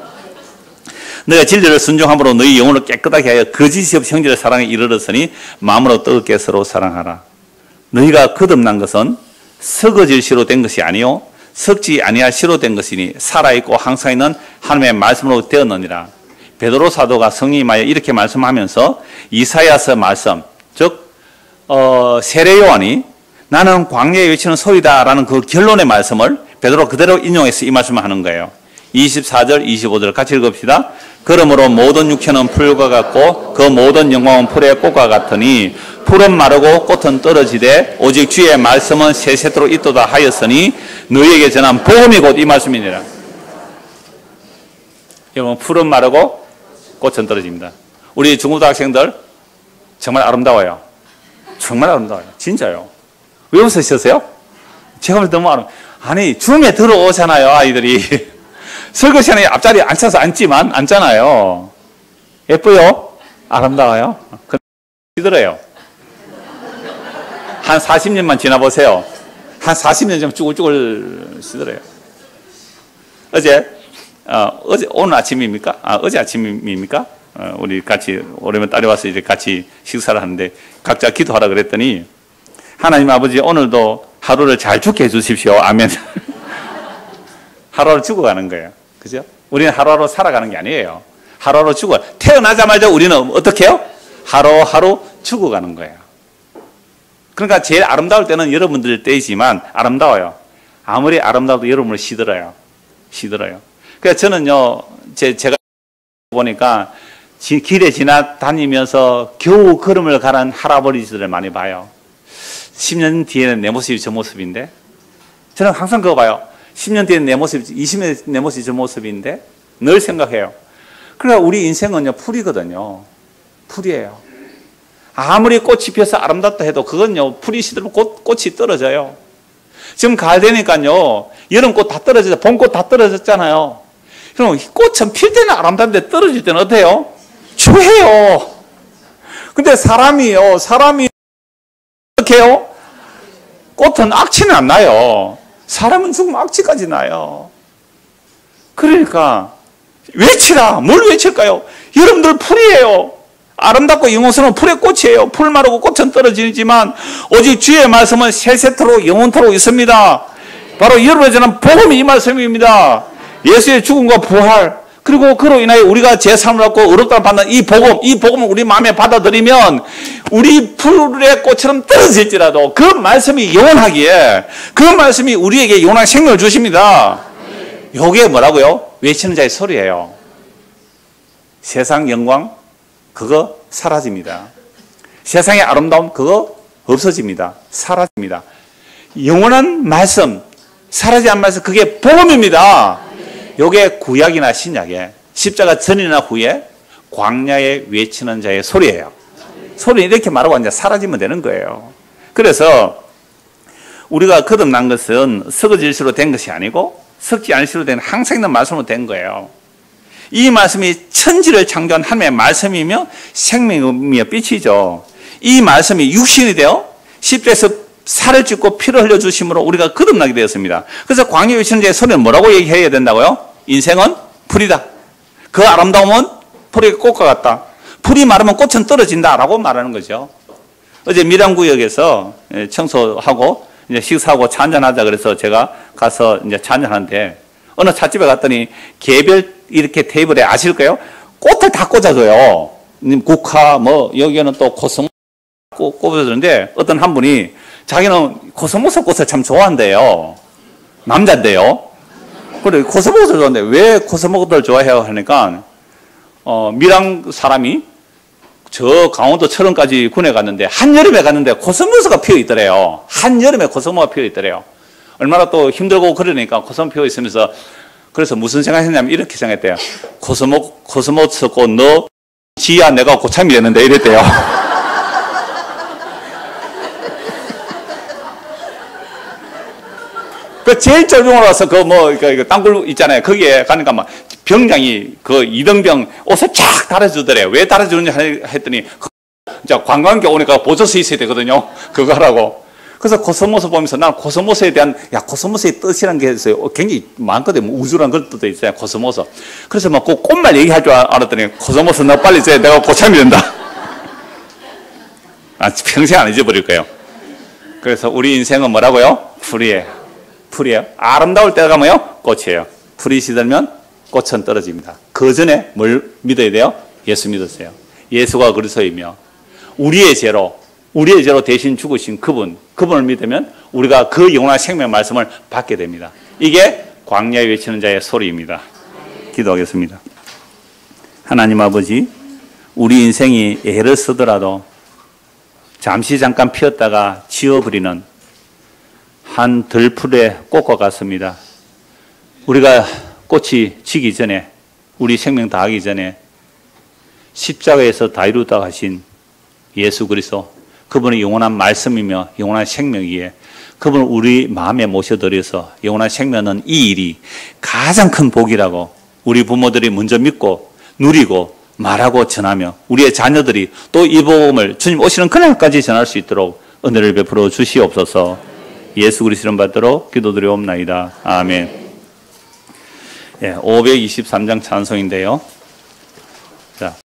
너희가 진리를 순종함으로 너희 영혼을 깨끗하게 하여 거짓이 없이 형제를 사랑에 이르렀으니 마음으로 뜨겁게 서로 사랑하라. 너희가 거듭난 것은 썩어질 시로 된 것이 아니요 썩지 아니할 시로 된 것이니 살아있고 항상 있는 하나님의 말씀으로 되었느니라. 베드로 사도가 성령님하여 이렇게 말씀하면서 이사야서 말씀 즉 세례 요한이 나는 광야에 외치는 소리다라는 그 결론의 말씀을 베드로 그대로 인용해서 이 말씀을 하는 거예요. 24절 25절 같이 읽읍시다. 그러므로 모든 육체는 풀과 같고 그 모든 영광은 풀의 꽃과 같으니 풀은 마르고 꽃은 떨어지되 오직 주의 말씀은 세세토록 있도다 하였으니 너희에게 전한 복음이 곧 이 말씀이니라. 여러분 풀은 마르고 꽃은 떨어집니다. 우리 중고등학생들 정말 아름다워요. 정말 아름다워요. 진짜요. 왜 웃으셨어요? 제가 볼 때 너무 아니 줌에 들어오잖아요 아이들이. 설거지하는 앞자리에 앉아서 앉잖아요. 예뻐요? 아름다워요? 시들어요. 한 40년만 지나보세요. 한 40년 좀 쭈글쭈글 시들어요. 오늘 아침입니까? 어제 아침입니까? 우리 같이 오랜만에 딸이 와서 이제 같이 식사를 하는데 각자 기도하라 그랬더니 하나님 아버지 오늘도 하루를 잘 죽게 해주십시오. 아멘. 하루하루 죽어가는 거예요. 그죠? 우리는 하루하루 살아가는 게 아니에요. 하루하루 죽어. 태어나자마자 우리는 어떻게 해요? 하루하루 죽어가는 거예요. 그러니까 제일 아름다울 때는 여러분들 때이지만 아름다워요. 아무리 아름다워도 여러분을 시들어요. 시들어요. 그래서 저는요, 제가 보니까 길에 지나다니면서 겨우 걸음을 가는 할아버지들을 많이 봐요. 10년 뒤에는 내 모습이 저 모습인데 저는 항상 그거 봐요. 10년 뒤에는 내 모습, 20년 내 모습이 저 모습인데 늘 생각해요. 그러니까 우리 인생은요 풀이거든요. 풀이에요. 아무리 꽃이 피어서 아름답다 해도 그건요 풀이 시들면 꽃이 떨어져요. 지금 가을 되니까요 여름꽃 다 떨어져서 봄꽃 다 떨어졌잖아요. 그럼 꽃은 필 때는 아름다운데 떨어질 때는 어때요? 추해요. 근데 사람이 어떻게 해요? 꽃은 악취는 안 나요. 사람은 죽으면 악취까지 나요. 그러니까 외치라. 뭘 외칠까요? 여러분들 풀이에요. 아름답고 영원스러운 풀의 꽃이에요. 풀 마르고 꽃은 떨어지지만 오직 주의 말씀은 세세토록 영원토록 있습니다. 바로 여러분의 저는 복음이 이 말씀입니다. 예수의 죽음과 부활 그리고 그로 인하여 우리가 제3을 얻고 의롭다를 받는 이 복음을 우리 마음에 받아들이면 우리 풀의 꽃처럼 떨어질지라도 그 말씀이 영원하기에 그 말씀이 우리에게 영원한 생명을 주십니다. 이게 뭐라고요? 외치는 자의 소리예요. 세상 영광 그거 사라집니다. 세상의 아름다움 그거 없어집니다. 사라집니다. 영원한 말씀 사라지지 않는 말씀 그게 복음입니다. 이게 구약이나 신약에 십자가 전이나 후에 광야에 외치는 자의 소리예요. 소리는 이렇게 말하고 이제 사라지면 되는 거예요. 그래서 우리가 거듭난 것은 썩어질 수로 된 것이 아니고 썩지 않을 수로 된 항상 있는 말씀으로 된 거예요. 이 말씀이 천지를 창조한 하나님의 말씀이며 생명이며 빛이죠. 이 말씀이 육신이 되어 십자에서 살을 찢고 피를 흘려주심으로 우리가 거듭나게 되었습니다. 그래서 광야 외치는 자의 소리는 뭐라고 얘기해야 된다고요? 인생은 풀이다. 그 아름다움은 풀의 꽃과 같다. 풀이 마르면 꽃은 떨어진다라고 말하는 거죠. 어제 밀양구역에서 청소하고 이제 식사하고 차 한잔하자 그래서 제가 가서 이제 차 한잔하는데 어느 찻집에 갔더니 개별 이렇게 테이블에 아실까요? 꽃을 다 꽂아줘요. 국화 뭐 여기에는 또 코스모스 꽂아주는데 어떤 한 분이 자기는 코스모스 꽃을 참 좋아한대요. 남자인데요. 그래 코스모스 좋아하는데 왜 코스모스를 좋아해요 하니까 밀양 사람이 저 강원도 철원까지 군에 갔는데 한여름에 갔는데 코스모스가 피어 있더래요. 한여름에 코스모스가 피어 있더래요. 얼마나 또 힘들고 그러니까 코스모스 피어 있으면서 그래서 무슨 생각했냐면 이렇게 생각했대요. 코스모스 꽃 너 지야 내가 고참이 됐는데 이랬대요. 그 제일 절병으로 와서 그 땅굴 있잖아요. 거기에 가니까 막 병장이 그 이등병 옷을 쫙 달아주더래요. 왜 달아주는지 했더니 이제 관광객 오니까 보조서 있어야 되거든요. 그거 하라고. 그래서 코스모스 보면서 난 코스모스에 대한 코스모스의 뜻이라는 게 있어요. 굉장히 많거든요. 뭐 우주라는 걸 뜻도 있어요. 코스모스. 그래서 막 그 꽃말 얘기할 줄 알았더니 코스모스 너 빨리 줘야 내가 고참이 된다. 평생 안 잊어버릴 거예요. 그래서 우리 인생은 뭐라고요? 풀이에요. 아름다울 때가 가면요 꽃이에요. 풀이 시들면 꽃은 떨어집니다. 그 전에 뭘 믿어야 돼요? 예수 믿으세요. 예수가 그리스도이며 우리의 죄로 대신 죽으신 그분을 믿으면 우리가 그 영원한 생명 말씀을 받게 됩니다. 이게 광야에 외치는 자의 소리입니다. 기도하겠습니다. 하나님 아버지, 우리 인생이 애를 쓰더라도 잠깐 피었다가 지워버리는 한 들풀의 꽃과 같습니다. 우리가 꽃이 지기 전에, 우리 생명 다하기 전에 십자가에서 다 이루다 하신 예수 그리스도, 그분의 영원한 말씀이며 영원한 생명이기에 그분을 우리 마음에 모셔드려서 영원한 생명은 이 일이 가장 큰 복이라고 우리 부모들이 먼저 믿고 누리고 말하고 전하며 우리의 자녀들이 또 이 복음을 주님 오시는 그날까지 전할 수 있도록 은혜를 베풀어 주시옵소서. 예수 그리스도 이름 받들어 기도드리옵나이다. 아멘. 523장 찬송인데요.